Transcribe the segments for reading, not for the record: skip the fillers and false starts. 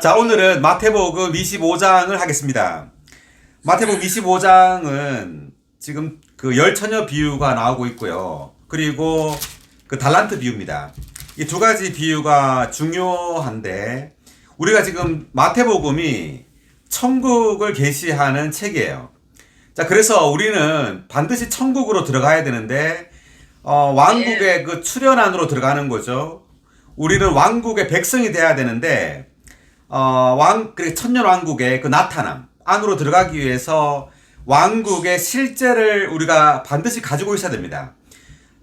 자, 오늘은 마태복음 25장을 하겠습니다. 마태복음 25장은 지금 그 열처녀 비유가 나오고 있고요. 그리고 그 달란트 비유입니다. 이 두 가지 비유가 중요한데, 우리가 지금 마태복음이 천국을 계시하는 책이에요. 자, 그래서 우리는 반드시 천국으로 들어가야 되는데, 왕국의 그 출현안으로 들어가는 거죠. 우리는 왕국의 백성이 돼야 되는데, 천년 왕국의 그 나타남 안으로 들어가기 위해서 왕국의 실제를 우리가 반드시 가지고 있어야 됩니다.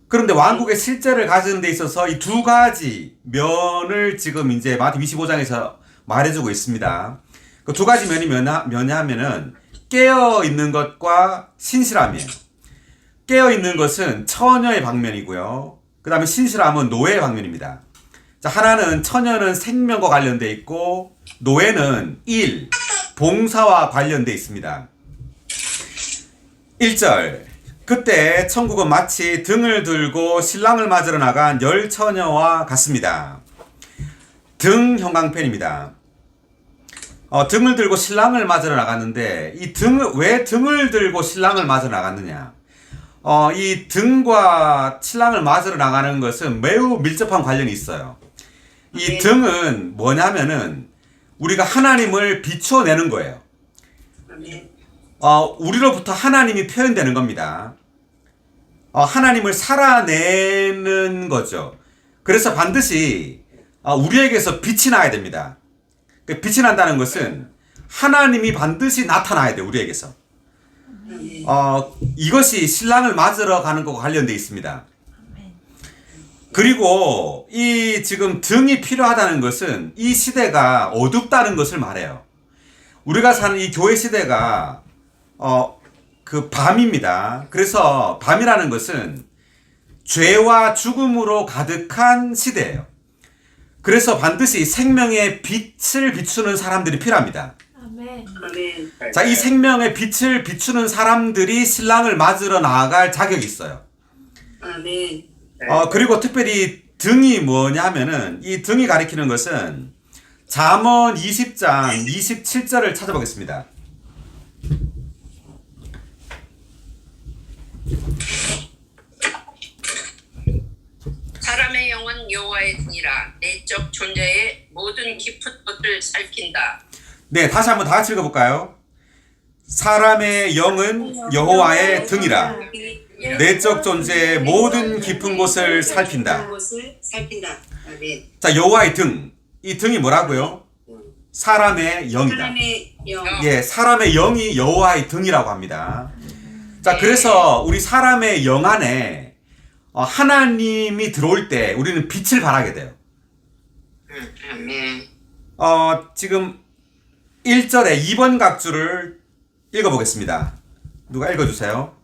그런데 왕국의 실제를 가지는 데 있어서 이 두 가지 면을 지금 이제 마태복음 25장에서 말해주고 있습니다. 그 두 가지 면이 뭐냐면은 깨어있는 것과 신실함이에요. 깨어있는 것은 처녀의 방면이고요. 그 다음에 신실함은 노예의 방면입니다. 자, 하나는 처녀는 생명과 관련되어 있고, 노예는 일, 봉사와 관련되어 있습니다. 1절, 그때 천국은 마치 등을 들고 신랑을 맞으러 나간 열 처녀와 같습니다. 등 형광펜입니다. 등을 들고 신랑을 맞으러 나갔는데, 왜 등을 들고 신랑을 맞으러 나갔느냐? 이 등과 신랑을 맞으러 나가는 것은 매우 밀접한 관련이 있어요. 이 등은 뭐냐면은 우리가 하나님을 비추어내는 거예요. 우리로부터 하나님이 표현되는 겁니다. 하나님을 살아내는 거죠. 그래서 반드시 우리에게서 빛이 나야 됩니다. 빛이 난다는 것은 하나님이 반드시 나타나야 돼요. 우리에게서. 이것이 신랑을 맞으러 가는 것과 관련되어 있습니다. 그리고 이 지금 등이 필요하다는 것은 이 시대가 어둡다는 것을 말해요. 우리가 사는 이 교회 시대가 그 밤입니다. 그래서 밤이라는 것은 죄와 죽음으로 가득한 시대예요. 그래서 반드시 생명의 빛을 비추는 사람들이 필요합니다. 아멘. 자, 이 생명의 빛을 비추는 사람들이 신랑을 맞으러 나아갈 자격이 있어요. 아멘. 그리고 특별히 등이 뭐냐 하면은, 이 등이 가리키는 것은 잠언 20장 27절을 찾아보겠습니다. 사람의 영은 여호와의 등이라 내적 존재의 모든 깊은 것을 살핀다. 네, 다시 한번 다 같이 읽어볼까요? 사람의 영은 여호와의 등이라 내적 존재의 모든 깊은 곳을 살핀다. 아멘. 자, 여호와의 등. 이 등이 뭐라고요? 사람의 영이다. 사람의 영. 예, 사람의 영이 여호와의 등이라고 합니다. 자, 그래서 우리 사람의 영 안에 하나님이 들어올 때 우리는 빛을 발하게 돼요. 아멘. 지금 1절에 2번 각주를 읽어보겠습니다. 누가 읽어주세요.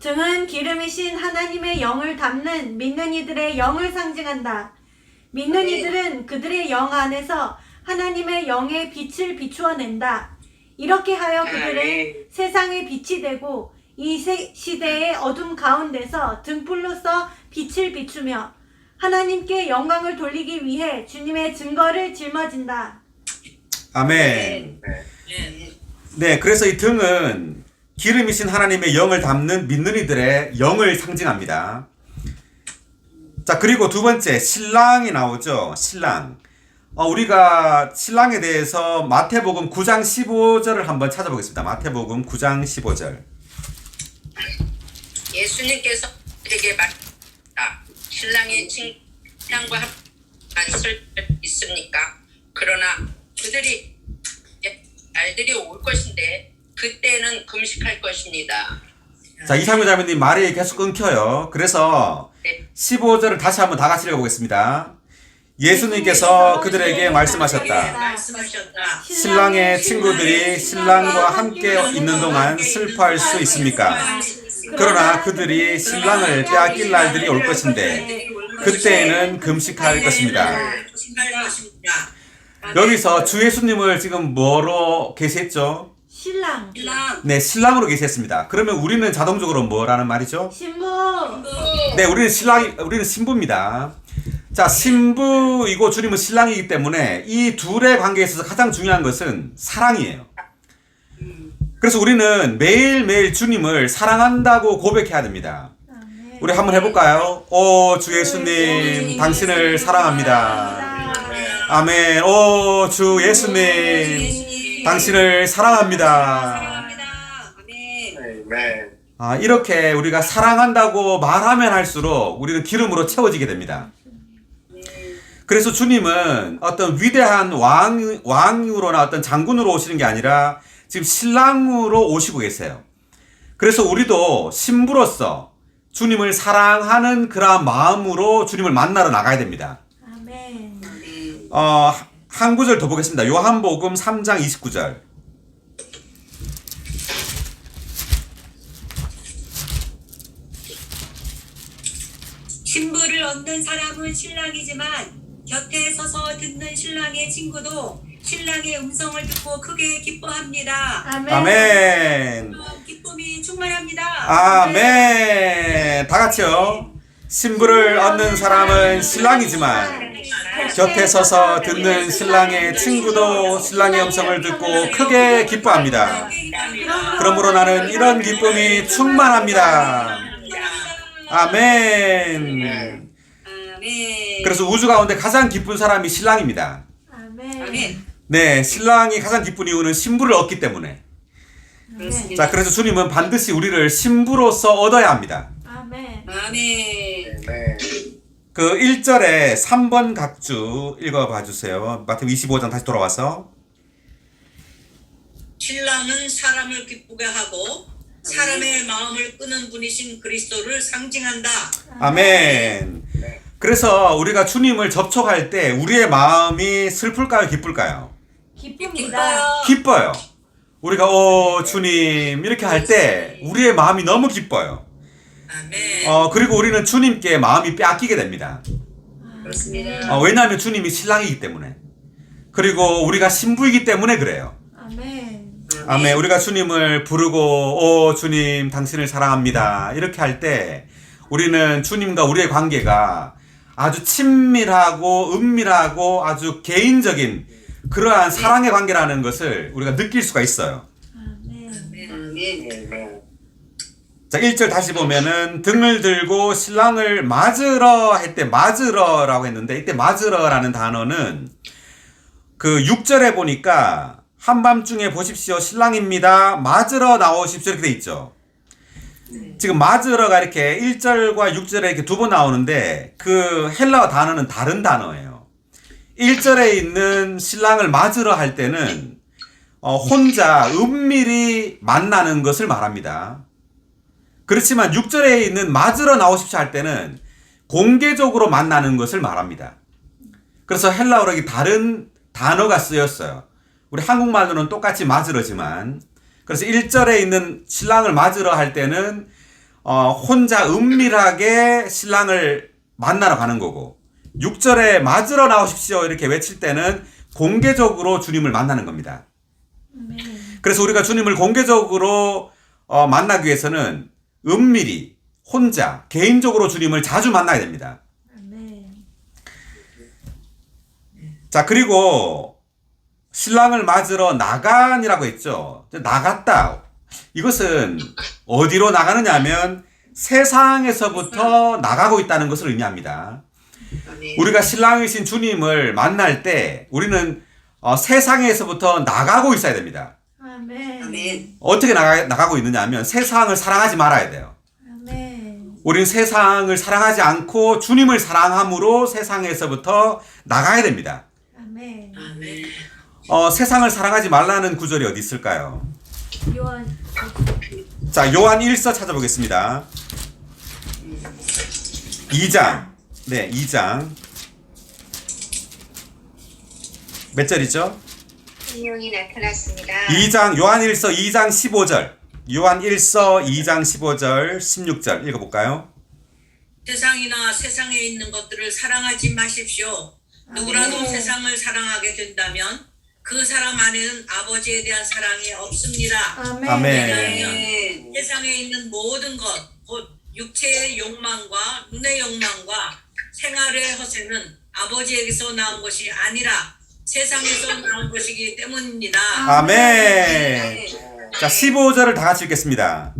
등은 기름이신 하나님의 영을 담는 믿는 이들의 영을 상징한다. 믿는 이들은 그들의 영 안에서 하나님의 영의 빛을 비추어낸다. 이렇게 하여 그들은 세상의 빛이 되고 이 시대의 어둠 가운데서 등불로서 빛을 비추며 하나님께 영광을 돌리기 위해 주님의 증거를 짊어진다. 아멘. 네, 그래서 이 등은 기름이신 하나님의 영을 담는 믿는 이들의 영을 상징합니다. 자, 그리고 두 번째, 신랑이 나오죠. 신랑. 우리가 신랑에 대해서 마태복음 9장 15절을 한번 찾아보겠습니다. 마태복음 9장 15절. 예수님께서 그에게 말했다. 신랑의 신랑과 함께 있습니까? 그러나 그들이 날들이 올 것인데 그때는 금식할 것입니다. 자, 이상규 자매님 말이 계속 끊겨요. 그래서 15절을 다시 한번 다 같이 읽어보겠습니다. 예수님께서 그들에게 말씀하셨다. 신랑의 친구들이 신랑과 함께 있는 동안 슬퍼할 수 있습니까? 그러나 그들이 신랑을 빼앗길 날들이 올 것인데 그때에는 금식할 것입니다. 여기서 주 예수님을 지금 뭐로 계시했죠? 신랑. 네, 신랑으로 계시했습니다. 그러면 우리는 자동적으로 뭐라는 말이죠? 신부. 네, 우리는 신부입니다. 자, 신부이고 주님은 신랑이기 때문에 이 둘의 관계에 있어서 가장 중요한 것은 사랑이에요. 그래서 우리는 매일매일 주님을 사랑한다고 고백해야 됩니다. 아멘. 우리 한번 해볼까요? 오, 주 예수님, 당신을 사랑합니다. 아멘. 오, 주 예수님, 당신을 사랑합니다. 사랑합니다. 아멘. 아멘. 아, 이렇게 우리가 사랑한다고 말하면 할수록 우리는 기름으로 채워지게 됩니다. 그래서 주님은 어떤 위대한 왕으로나 어떤 장군으로 오시는 게 아니라 지금 신랑으로 오시고 계세요. 그래서 우리도 신부로서 주님을 사랑하는 그러한 마음으로 주님을 만나러 나가야 됩니다. 아멘. 한 구절 더 보겠습니다. 요한복음 3장 29절. 신부를 얻는 사람은 신랑이지만 곁에 서서 듣는 신랑의 친구도 신랑의 음성을 듣고 크게 기뻐합니다. 아멘. 아멘. 기쁨이 충만합니다. 아멘. 다 같이요. 신부를 얻는 사람은 신랑이지만 곁에 서서 듣는 신랑의 친구도 신랑의 음성을 듣고 크게 기뻐합니다. 그러므로 나는 이런 기쁨이 충만합니다. 아멘. 아멘. 그래서 우주 가운데 가장 기쁜 사람이 신랑입니다. 아멘. 아멘. 네, 신랑이 가장 기쁜 이유는 신부를 얻기 때문에. 그렇습니다. 자, 그래서 주님은 반드시 우리를 신부로서 얻어야 합니다. 아멘. 아멘. 그 1절에 3번 각주 읽어봐 주세요. 마태복음 25장 다시 돌아와서. 신랑은 사람을 기쁘게 하고 사람의 마음을 끄는 분이신 그리스도를 상징한다. 아멘. 그래서 우리가 주님을 접촉할 때 우리의 마음이 슬플까요, 기쁠까요? 기쁩니다. 기뻐요. 우리가 오 주님 이렇게 할 때 우리의 마음이 너무 기뻐요. 아멘. 그리고 우리는 주님께 마음이 빼앗기게 됩니다. 그렇습니다. 왜냐하면 주님이 신랑이기 때문에. 그리고 우리가 신부이기 때문에 그래요. 아멘. 아멘. 우리가 주님을 부르고 오 주님 당신을 사랑합니다 이렇게 할 때 우리는 주님과 우리의 관계가 아주 친밀하고 은밀하고 아주 개인적인 그러한 사랑의 관계라는 것을 우리가 느낄 수가 있어요. 아멘. 아멘. 자, 1절 다시 보면은 등을 들고 신랑을 맞으러 할 때 맞으러라고 했는데 이때 맞으러라는 단어는 그 6절에 보니까 한밤중에 보십시오 신랑입니다 맞으러 나오십시오 이렇게 돼 있죠. 지금 맞으러가 이렇게 1절과 6절에 이렇게 두 번 나오는데 그 헬라어 단어는 다른 단어예요. 1절에 있는 신랑을 맞으러 할 때는 혼자 은밀히 만나는 것을 말합니다. 그렇지만 6절에 있는 맞으러 나오십시오 할 때는 공개적으로 만나는 것을 말합니다. 그래서 헬라어로 다른 단어가 쓰였어요. 우리 한국말로는 똑같이 맞으러지만 그래서 1절에 있는 신랑을 맞으러 할 때는 혼자 은밀하게 신랑을 만나러 가는 거고 6절에 맞으러 나오십시오 이렇게 외칠 때는 공개적으로 주님을 만나는 겁니다. 아멘. 그래서 우리가 주님을 공개적으로 만나기 위해서는 은밀히 혼자 개인적으로 주님을 자주 만나야 됩니다. 아멘. 자, 그리고 신랑을 맞으러 나간이라고 했죠. 나갔다. 이것은 어디로 나가느냐 하면 세상에서부터 나가고 있다는 것을 의미합니다. 우리가 신랑이신 주님을 만날 때 우리는 세상에서부터 나가고 있어야 됩니다. 아멘. 아멘. 어떻게 나가고 있느냐 하면 세상을 사랑하지 말아야 돼요. 아멘. 우리는 세상을 사랑하지 않고 주님을 사랑함으로 세상에서부터 나가야 됩니다. 아멘. 아멘. 세상을 사랑하지 말라는 구절이 어디 있을까요? 요한. 자, 요한 1서 찾아보겠습니다. 2장. 네, 2장. 몇 절이죠? 성령이 나타났습니다. 2장, 요한 1서 2장 15절. 요한 1서 2장 15절, 16절 읽어볼까요? 세상이나 세상에 있는 것들을 사랑하지 마십시오. 누구라도 아멘. 세상을 사랑하게 된다면 그 사람 안에는 아버지에 대한 사랑이 없습니다. 아멘. 아멘. 아멘. 세상에 있는 모든 것, 곧 육체의 욕망과 눈의 욕망과 생활의 허세는 아버지에게서 나온 것이 아니라 세상에서 나온 것이기 때문입니다. 아멘. 자, 15절을 다 같이 읽겠습니다.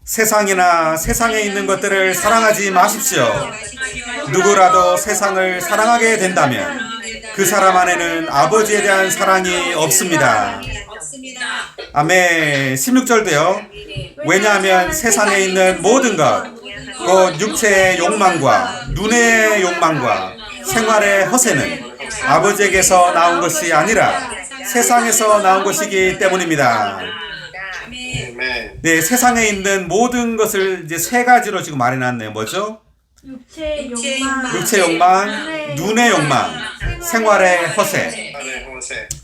세상이나 세상에 있는 것들을 사랑하지 마십시오. 누구라도 세상을 사랑하게 된다면 그 사람 안에는 아버지에 대한 사랑이 없습니다. 없습니다. 아멘. 16절도요. 왜냐하면 세상에 있는 모든 것, 곧 육체의 욕망과 눈의 욕망과 생활의 허세는 아버지에게서 나온 것이 아니라 세상에서 나온 것이기 때문입니다. 아멘. 네, 세상에 있는 모든 것을 이제 세 가지로 지금 말해놨네요. 뭐죠? 육체의 육체의 욕망, 욕망, 육체의 욕망, 눈의 욕망, 생활의 허세.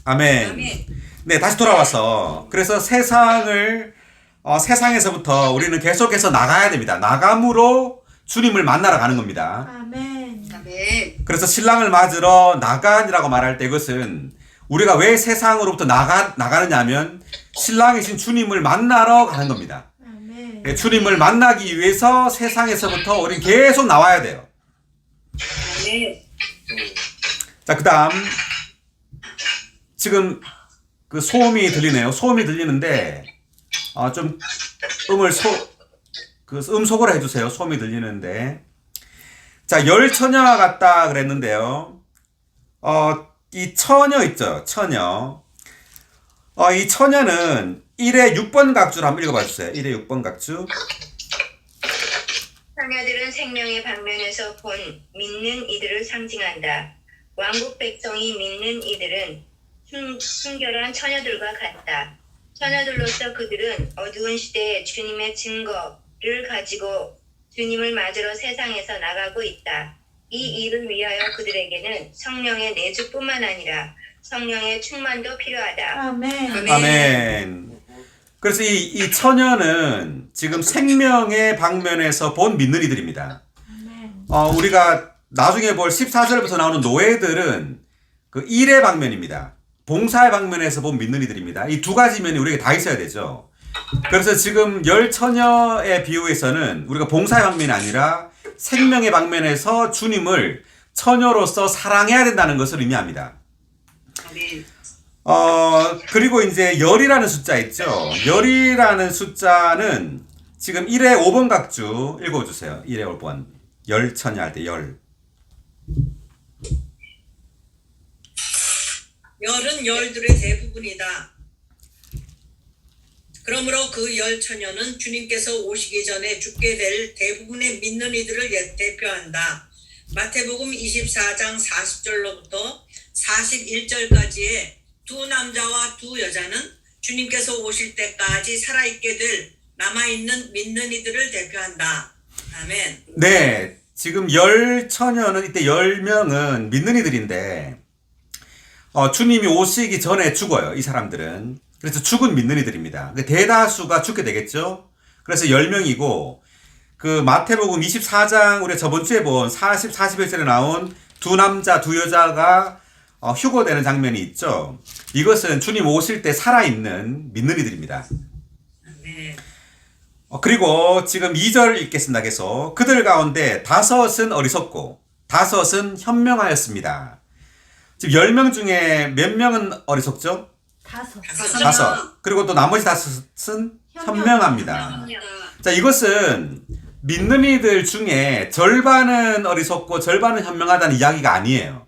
아멘. 아멘. 네, 다시 돌아와서 그래서 세상에서부터 우리는 계속해서 나가야 됩니다. 나감으로 주님을 만나러 가는 겁니다. 아멘. 아멘. 그래서 신랑을 맞으러 나간이라고 말할 때 이것은 우리가 왜 세상으로부터 나가느냐 하면 신랑이신 주님을 만나러 가는 겁니다. 아멘. 예, 주님을 만나기 위해서 세상에서부터 우리는 계속 나와야 돼요. 아멘. 자, 그 다음 지금 그 소음이 들리네요. 소음이 들리는데 좀 음을 음소거를 해주세요. 소음이 들리는데. 자, 열처녀 같다 그랬는데요. 이 처녀 있죠. 처녀. 이 처녀는 1의 6번 각주를 한번 읽어봐 주세요. 1의 6번 각주. 처녀들은 생명의 방면에서 본 믿는 이들을 상징한다. 왕국 백성이 믿는 이들은 순결한 처녀들과 같다. 처녀들로서 그들은 어두운 시대에 주님의 증거를 가지고 주님을 맞으러 세상에서 나가고 있다. 이 일을 위하여 그들에게는 성령의 내주뿐만 아니라 성령의 충만도 필요하다. 아멘. 아멘. 그래서 이 처녀는 지금 생명의 방면에서 본 믿는 이들입니다. 아멘. 우리가 나중에 볼 14절부터 나오는 노예들은 그 일의 방면입니다. 봉사의 방면에서 본 믿는 이들입니다. 이 두 가지 면이 우리에게 다 있어야 되죠. 그래서 지금 열처녀의 비유에서는 우리가 봉사의 방면이 아니라 생명의 방면에서 주님을 처녀로서 사랑해야 된다는 것을 의미합니다. 아멘. 그리고 이제 열이라는 숫자 있죠. 열이라는 숫자는 지금 1의 5번 각주 읽어주세요. 1의 5번. 열처녀 할 때 열. 열은 열들의 대부분이다. 그러므로 그 열처녀는 주님께서 오시기 전에 죽게 될 대부분의 믿는 이들을 대표한다. 마태복음 24장 40절로부터 41절까지의 두 남자와 두 여자는 주님께서 오실 때까지 살아있게 될 남아있는 믿는 이들을 대표한다. 아멘. 네. 지금 열처녀는 이때 10명은 믿는 이들인데 주님이 오시기 전에 죽어요. 이 사람들은. 그래서 죽은 믿는 이들입니다. 대다수가 죽게 되겠죠. 그래서 10명이고 그 마태복음 24장 우리가 저번 주에 본 40, 41절에 나온 두 남자 두 여자가 휴거되는 장면이 있죠. 이것은 주님 오실 때 살아있는 믿는 이들입니다. 네. 그리고 지금 2절 읽겠습니다. 계속. 그들 가운데 5은 어리석고 5은 현명하였습니다. 지금 10명 중에 몇 명은 어리석죠? 5. 5. 그리고 또 나머지 5은 현명합니다. 자, 이것은 믿는 이들 중에 절반은 어리석고 절반은 현명하다는 이야기가 아니에요.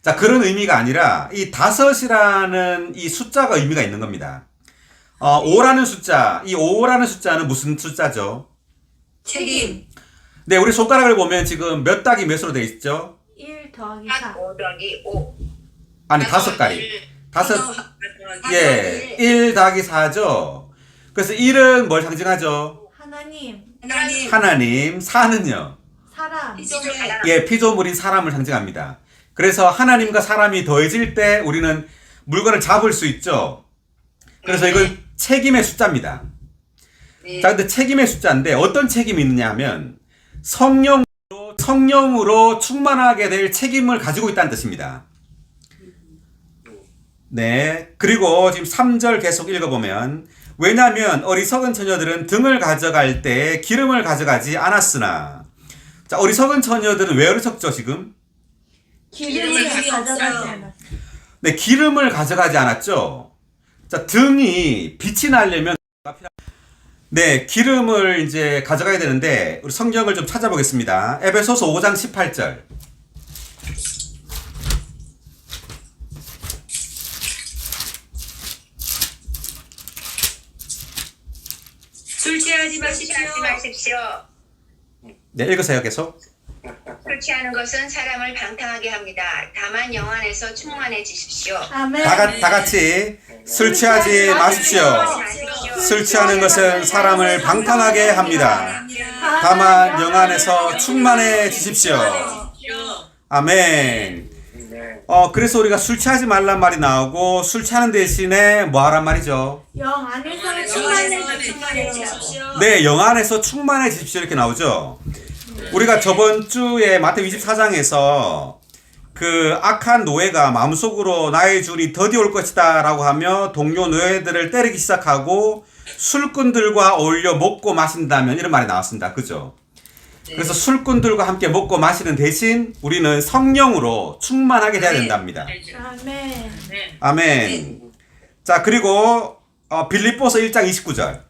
자, 그런 의미가 아니라 이 5이라는 이 숫자가 의미가 있는 겁니다. 5라는 숫자, 이 5라는 숫자는 무슨 숫자죠? 책임. 네, 우리 손가락을 보면 지금 몇 닭이 몇으로 되어 있죠? 1 더하기 4. 5 더하기 5. 아니, 5가리. 5, 예, 1 더하기 4죠. 그래서 1은 뭘 상징하죠? 하나님, 하나님. 하나님, 4는요? 사람, 피조물. 예, 피조물인 사람을 상징합니다. 그래서 하나님과 사람이 더해질 때 우리는 물건을 잡을 수 있죠. 그래서 이건 책임의 숫자입니다. 네. 자, 근데 책임의 숫자인데 어떤 책임이 있느냐 하면 성령으로 충만하게 될 책임을 가지고 있다는 뜻입니다. 네. 그리고 지금 3절 계속 읽어보면 왜냐하면 어리석은 처녀들은 등을 가져갈 때 기름을 가져가지 않았으나 자, 어리석은 처녀들은 왜 어리석죠, 지금? 기름을 기름이 가져가지 없어요. 않았어. 네, 기름을 가져가지 않았죠. 자, 등이 빛이 나려면 네, 기름을 이제 가져가야 되는데 우리 성경을 좀 찾아보겠습니다. 에베소서 5장 18절. 술 취하지 마십시오. 취하지 마십시오. 네, 읽으세요, 계속. 술 취하는 것은 사람을 방탕하게 합니다. 다만 영 안에서 충만해지십시오. 아멘. 다 같이 술 취하지 마십시오. 술 취하는 것은 사람을 방탕하게 합니다. 다만 영 안에서 충만해지십시오. 아멘. 그래서 우리가 술 취하지 말란 말이 나오고 술 취하는 대신에 뭐 하란 말이죠? 영 안에서 충만해지십시오. 네, 영 안에서 충만해지십시오 이렇게 나오죠. 우리가 저번 주에 마태복음 24장에서 그 악한 노예가 마음속으로 나의 주인이 더디 올 것이다 라고 하며 동료 노예들을 때리기 시작하고 술꾼들과 어울려 먹고 마신다면 이런 말이 나왔습니다. 그죠? 그래서 술꾼들과 함께 먹고 마시는 대신 우리는 성령으로 충만하게 돼야 된답니다. 아멘. 아멘. 자, 그리고 빌립보서 1장 29절.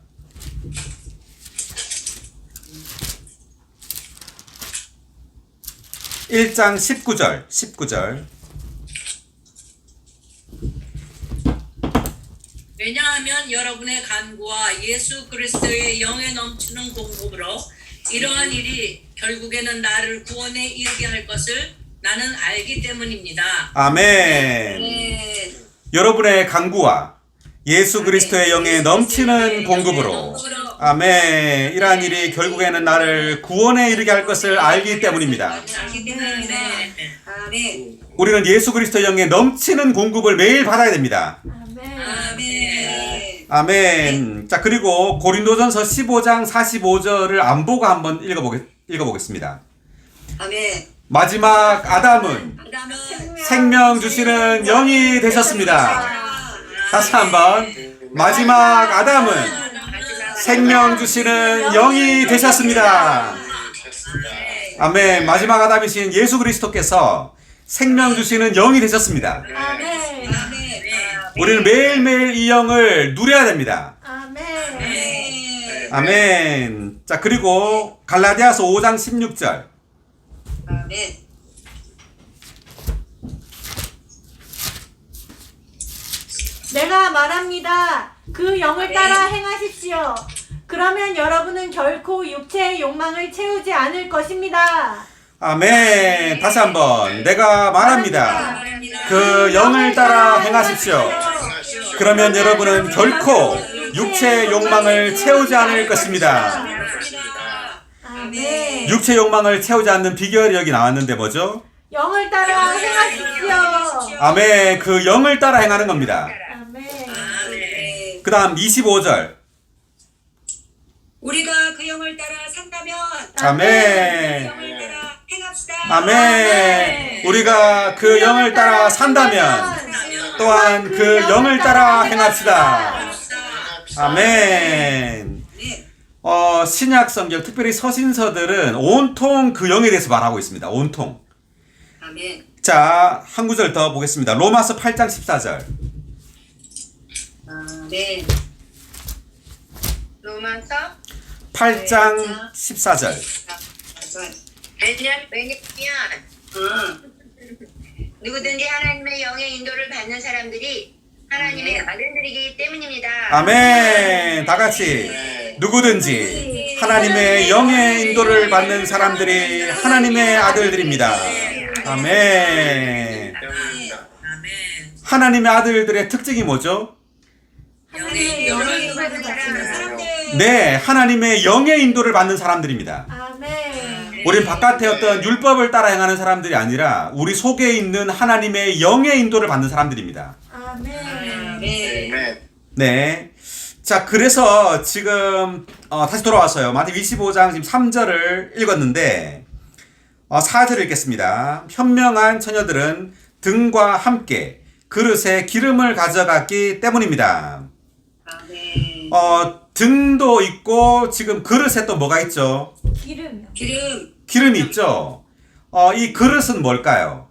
일장 19절. 왜냐하면 여러분의 간구와 예수 그리스도의 영에 넘치는 공급으로 이러한 일이 결국에는 나를 구원에 이르게 할 것을 나는 알기 때문입니다. 아멘. 여러분의 간구와 예수 그리스도의 영에 넘치는 공급으로 아멘. 이러한 일이 결국에는 나를 구원에 이르게 할 것을 알기 때문입니다. 알기 때문입니다. 아멘. 우리는 예수 그리스도의 영에 넘치는 공급을 매일 받아야 됩니다. 아멘. 아멘. 아멘. 자, 그리고 고린도전서 15장 45절을 안 보고 한번 읽어보겠습니다. 아멘. 마지막 아담은 아담은 생명 주시는 영이 되셨습니다. 다시 한번. 마지막 아담은 생명 주시는 영이 되셨습니다. 아멘. 마지막 아담이신 예수 그리스도께서 생명 주시는 영이 되셨습니다. 아멘. 아멘. 우리는 매일매일 이 영을 누려야 됩니다. 아멘. 아멘. 자, 그리고 갈라디아서 5장 16절. 아멘. 내가 말합니다. 그 영을 따라 행하십시오. 그러면 여러분은 결코 육체의 욕망을 채우지 않을 것입니다. 아멘. 다시 한번. 내가 말합니다. 그 영을 따라 행하십시오. 그러면 여러분은 결코 육체의 욕망을 채우지 않을 것입니다. 아멘. 육체 욕망을 채우지 않는 비결이 여기 나왔는데 뭐죠? 영을 따라 행하십시오. 아멘. 그 영을 따라 행하는 겁니다. 아멘. 그 다음 25절. 우리가 그 영을 따라 산다면 그 아멘. 영을 따라 행합시다. 아멘. 우리가 그 영을 따라 산다면 또한 그 영을 따라 행합시다. 아멘. 네. 신약 성경, 특별히 서신서들은 온통 그 영에 대해서 말하고 있습니다. 온통. 아멘. 자, 한 구절 더 보겠습니다. 로마서 8장 14절. 아멘. 로마서 8장 14절. 왜냐면 응. 누구든지 하나님의 영의 인도를 받는 사람들이 하나님의 아들들이기 때문입니다. 아멘. 다 같이. 누구든지 하나님의 영의 인도를 받는 사람들이 하나님의 아들들입니다. 아멘. 하나님의 아들들의 특징이 뭐죠? 영의 인도를 받는 사람들. 네, 하나님의 영의 인도를 받는 사람들입니다. 아멘. 우린 바깥에 어떤 율법을 따라 행하는 사람들이 아니라 우리 속에 있는 하나님의 영의 인도를 받는 사람들입니다. 아멘. 네. 자, 그래서 지금 다시 돌아왔어요. 마태복음 25장 지금 3절을 읽었는데 4절을 읽겠습니다. 현명한 처녀들은 등과 함께 그릇에 기름을 가져갔기 때문입니다. 아멘. 등도 있고 지금 그릇에 또 뭐가 있죠? 기름이요. 기름. 기름이 있죠. 이 그릇은 뭘까요?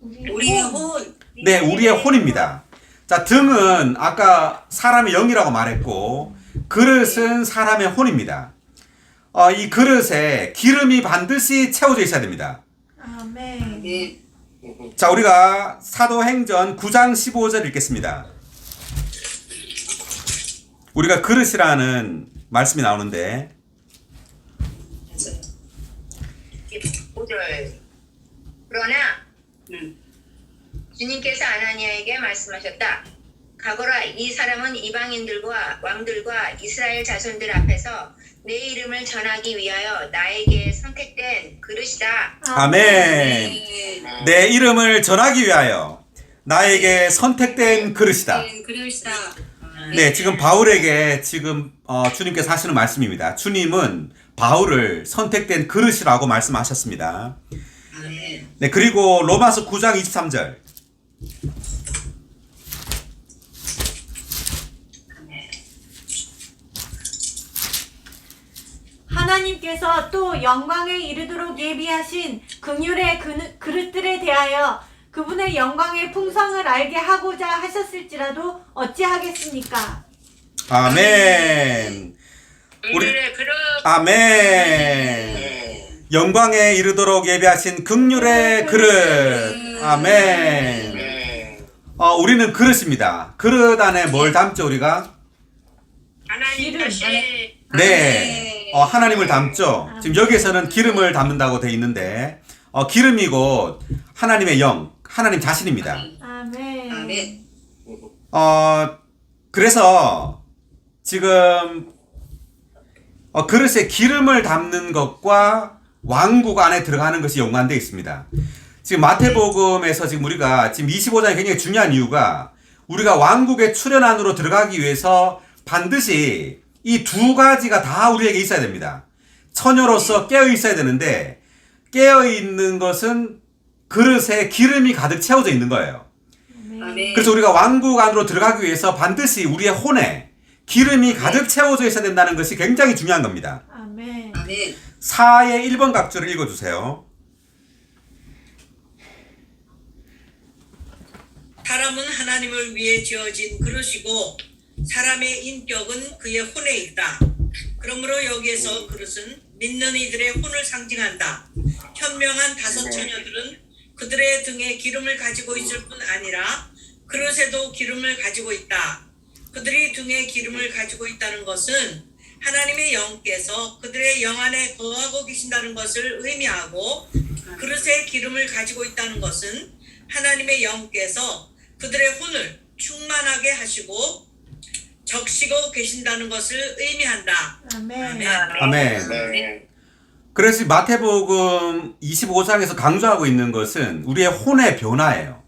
우리의 혼. 네, 우리의 혼입니다. 자, 등은 아까 사람의 영이라고 말했고 그릇은 사람의 혼입니다. 이 그릇에 기름이 반드시 채워져 있어야 됩니다. 아멘. 네. 자, 우리가 사도행전 9장 15절 읽겠습니다. 우리가 그릇이라는 말씀이 나오는데 5절. 그러나 주님께서 아나니아에게 말씀하셨다. 가거라, 이 사람은 이방인들과 왕들과 이스라엘 자손들 앞에서 내 이름을 전하기 위하여 나에게 선택된 그릇이다. 아멘. 내 이름을 전하기 위하여 나에게 선택된 그릇이다. 네, 그릇이다. 네, 지금 바울에게 지금 주님께서 하시는 말씀입니다. 주님은 바울을 선택된 그릇이라고 말씀하셨습니다. 아멘. 네, 그리고 로마서 9장 23절. 하나님께서 또 영광에 이르도록 예비하신 긍휼의 그릇들에 대하여 그분의 영광의 풍성을 알게 하고자 하셨을지라도 어찌하겠습니까? 아멘. 우리의 그릇. 아멘. 영광에 이르도록 예비하신 긍휼의 그릇. 아멘. 우리는 그릇입니다. 그릇 안에 뭘 담죠, 우리가? 하나님 기름. 다시 네. 하나님을 담죠. 지금 여기에서는 기름을 담는다고 되어 있는데, 기름이 곧 하나님의 영, 하나님 자신입니다. 아멘. 아멘. 그래서 지금 그릇에 기름을 담는 것과 왕국 안에 들어가는 것이 연관되어 있습니다. 지금 마태복음에서 지금 우리가 지금 25장이 굉장히 중요한 이유가 우리가 왕국의 출현 안으로 들어가기 위해서 반드시 이 두 가지가 다 우리에게 있어야 됩니다. 처녀로서 깨어 있어야 되는데 깨어 있는 것은 그릇에 기름이 가득 채워져 있는 거예요. 아멘. 그래서 우리가 왕국 안으로 들어가기 위해서 반드시 우리의 혼에 기름이 가득 채워져 있어야 된다는 것이 굉장히 중요한 겁니다. 아멘. 아멘. 4의 1번 각주를 읽어주세요. 사람은 하나님을 위해 지어진 그릇이고 사람의 인격은 그의 혼에 있다. 그러므로 여기에서 그릇은 믿는 이들의 혼을 상징한다. 현명한 다섯 처녀들은 그들의 등에 기름을 가지고 있을 뿐 아니라 그릇에도 기름을 가지고 있다. 그들이 등에 기름을 가지고 있다는 것은 하나님의 영께서 그들의 영 안에 거하고 계신다는 것을 의미하고 그릇에 기름을 가지고 있다는 것은 하나님의 영께서 그들의 혼을 충만하게 하시고 적시고 계신다는 것을 의미한다. 아멘. 아멘. 그래서 마태복음 25장에서 강조하고 있는 것은 우리의 혼의 변화예요.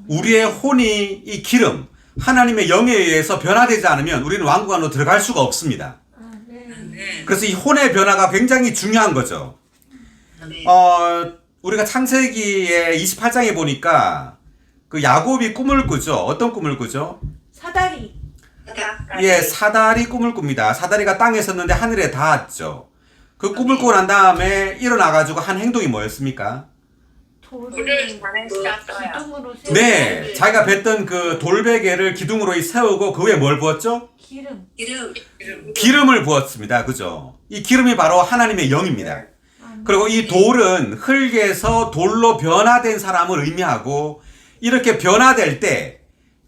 우리의 혼이 이 기름, 하나님의 영에 의해서 변화되지 않으면 우리는 왕국 안으로 들어갈 수가 없습니다. 아멘. 그래서 이 혼의 변화가 굉장히 중요한 거죠. 아멘. 우리가 창세기의 28장에 보니까 그 야곱이 꿈을 꾸죠. 어떤 꿈을 꾸죠? 사다리. 예, 사다리 꿈을 꿉니다. 사다리가 땅에 섰는데 하늘에 닿았죠. 그 꿈을 꾸고 난 다음에 일어나가지고 한 행동이 뭐였습니까? 불을 기둥으로 세우고 네, 자기가 뱉던 그 돌베개를 기둥으로 세우고 그 위에 뭘 부었죠? 기름. 기름. 기름을 부었습니다. 그죠? 이 기름이 바로 하나님의 영입니다. 그리고 이 돌은 흙에서 돌로 변화된 사람을 의미하고 이렇게 변화될 때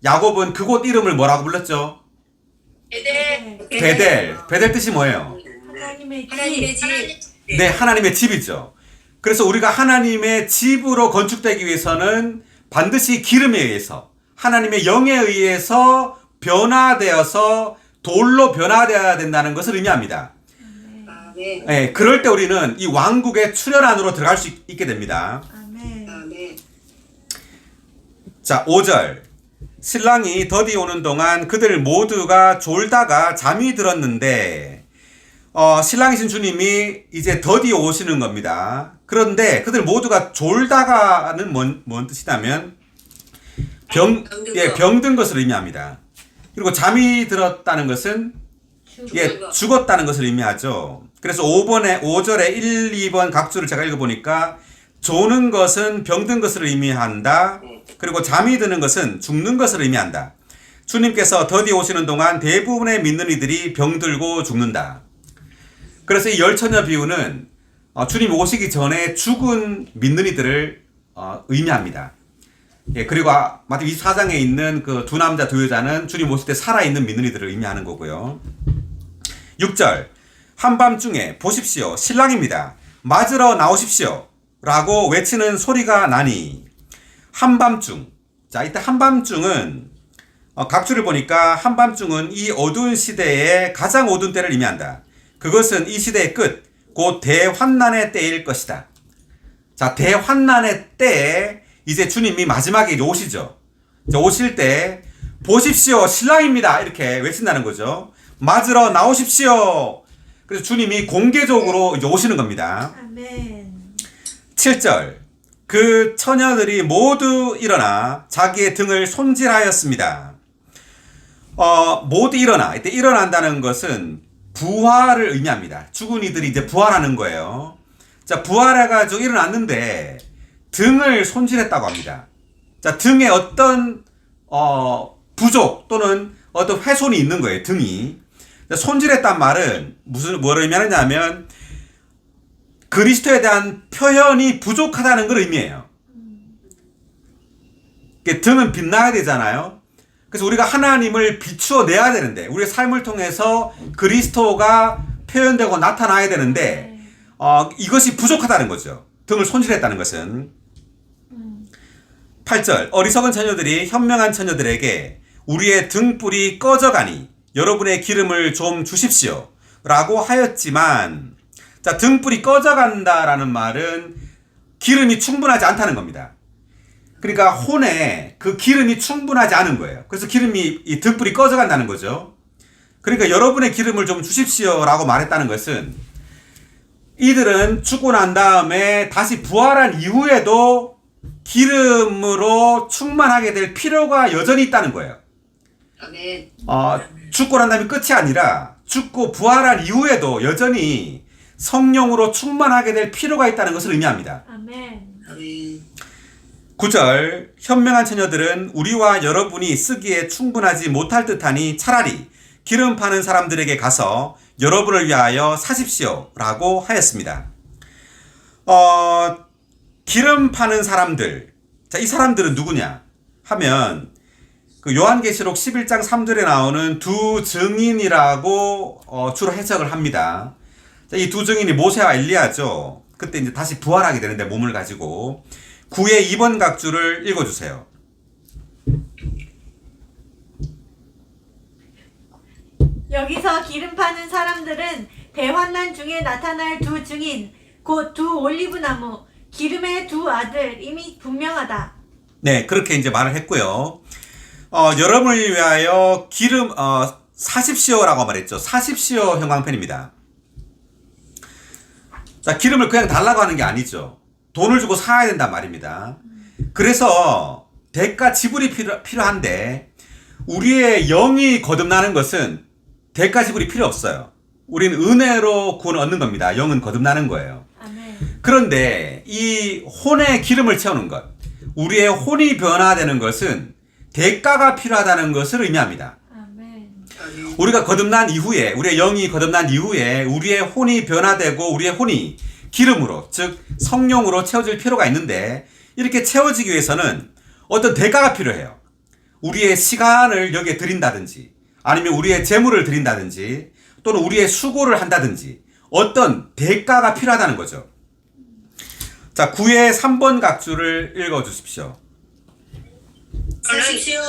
야곱은 그곳 이름을 뭐라고 불렀죠? 베델. 베델 뜻이 뭐예요? 하나님의 하나님의 집. 집. 네, 하나님의 집이죠. 그래서 우리가 하나님의 집으로 건축되기 위해서는 반드시 기름에 의해서 하나님의 영에 의해서 변화되어서 돌로 변화되어야 된다는 것을 의미합니다. 아멘. 네, 그럴 때 우리는 이 왕국의 출현 안으로 들어갈 수 있게 됩니다. 아멘. 아멘. 자, 5절. 신랑이 더디 오는 동안 그들 모두가 졸다가 잠이 들었는데 신랑이신 주님이 이제 더디 오시는 겁니다. 그런데 그들 모두가 졸다가는 뭔 뜻이냐면 병든 것을 의미합니다. 그리고 잠이 들었다는 것은 죽었다는 것을 의미하죠. 그래서 5절에 1, 2번 각주를 제가 읽어보니까 조는 것은 병든 것을 의미한다. 그리고 잠이 드는 것은 죽는 것을 의미한다. 주님께서 더디 오시는 동안 대부분의 믿는 이들이 병들고 죽는다. 그래서 이 열처녀 비유는 주님 오시기 전에 죽은 믿는 이들을 의미합니다. 예, 그리고 마태복음 24장에 있는 그 두 남자 두 여자는 주님 오실 때 살아있는 믿는 이들을 의미하는 거고요. 6절 한밤중에 보십시오 신랑입니다. 맞으러 나오십시오 라고 외치는 소리가 나니. 한밤중. 자, 이때 한밤중은 각주를 보니까 한밤중은 이 어두운 시대의 가장 어두운 때를 의미한다. 그것은 이 시대의 끝, 곧 대환난의 때일 것이다. 자, 대환난의 때에 이제 주님이 마지막에 이제 오시죠. 이제 오실 때 보십시오 신랑입니다 이렇게 외친다는 거죠. 맞으러 나오십시오. 그래서 주님이 공개적으로 이제 오시는 겁니다. 아멘. 7절 그 처녀들이 모두 일어나 자기의 등을 손질하였습니다. 모두 일어나. 이때 일어난다는 것은 부활을 의미합니다. 죽은 이들이 이제 부활하는 거예요. 자, 부활해가지고 일어났는데 등을 손질했다고 합니다. 자, 등에 어떤 부족 또는 어떤 훼손이 있는 거예요. 등이. 손질했단 말은 뭘 의미하느냐면 그리스도에 대한 표현이 부족하다는 걸 의미해요. 등은 빛나야 되잖아요. 그래서 우리가 하나님을 비추어 내야 되는데 우리의 삶을 통해서 그리스도가 표현되고 나타나야 되는데 이것이 부족하다는 거죠. 등을 손질했다는 것은. 8절 어리석은 처녀들이 현명한 처녀들에게 우리의 등불이 꺼져가니 여러분의 기름을 좀 주십시오 라고 하였지만, 자, 등불이 꺼져간다라는 말은 기름이 충분하지 않다는 겁니다. 그러니까 혼에 그 기름이 충분하지 않은 거예요. 그래서 이 등불이 꺼져간다는 거죠. 그러니까 여러분의 기름을 좀 주십시오 라고 말했다는 것은 이들은 죽고 난 다음에 다시 부활한 이후에도 기름으로 충만하게 될 필요가 여전히 있다는 거예요. 아멘. 죽고 난 다음에 끝이 아니라 죽고 부활한 이후에도 여전히 성령으로 충만하게 될 필요가 있다는 것을 의미합니다. 아멘. 9절 현명한 처녀들은 우리와 여러분이 쓰기에 충분하지 못할 듯하니 차라리 기름 파는 사람들에게 가서 여러분을 위하여 사십시오 라고 하였습니다. 기름 파는 사람들, 자, 이 사람들은 누구냐 하면 그 요한계시록 11장 3절에 나오는 두 증인이라고 주로 해석을 합니다. 이 두 증인이 모세와 엘리야죠. 그때 이제 다시 부활하게 되는데 몸을 가지고 9의 2번 각주를 읽어주세요. 여기서 기름 파는 사람들은 대환난 중에 나타날 두 증인, 곧 두 올리브나무, 기름의 두 아들, 이미 분명하다. 네, 그렇게 이제 말을 했고요. 여러분을 위하여 기름 사십시오라고 말했죠. 사십시오 형광펜입니다. 자, 기름을 그냥 달라고 하는 게 아니죠. 돈을 주고 사야 된단 말입니다. 그래서 대가 지불이 필요한데 우리의 영이 거듭나는 것은 대가 지불이 필요 없어요. 우리는 은혜로 구원을 얻는 겁니다. 영은 거듭나는 거예요. 아멘. 그런데 이 혼의 기름을 채우는 것, 우리의 혼이 변화되는 것은 대가가 필요하다는 것을 의미합니다. 아멘. 우리가 거듭난 이후에, 우리의 영이 거듭난 이후에 우리의 혼이 변화되고 우리의 혼이 기름으로, 즉 성령으로 채워질 필요가 있는데 이렇게 채워지기 위해서는 어떤 대가가 필요해요. 우리의 시간을 여기에 드린다든지 아니면 우리의 재물을 드린다든지 또는 우리의 수고를 한다든지 어떤 대가가 필요하다는 거죠. 자, 9의 3번 각주를 읽어주십시오. 사십시오.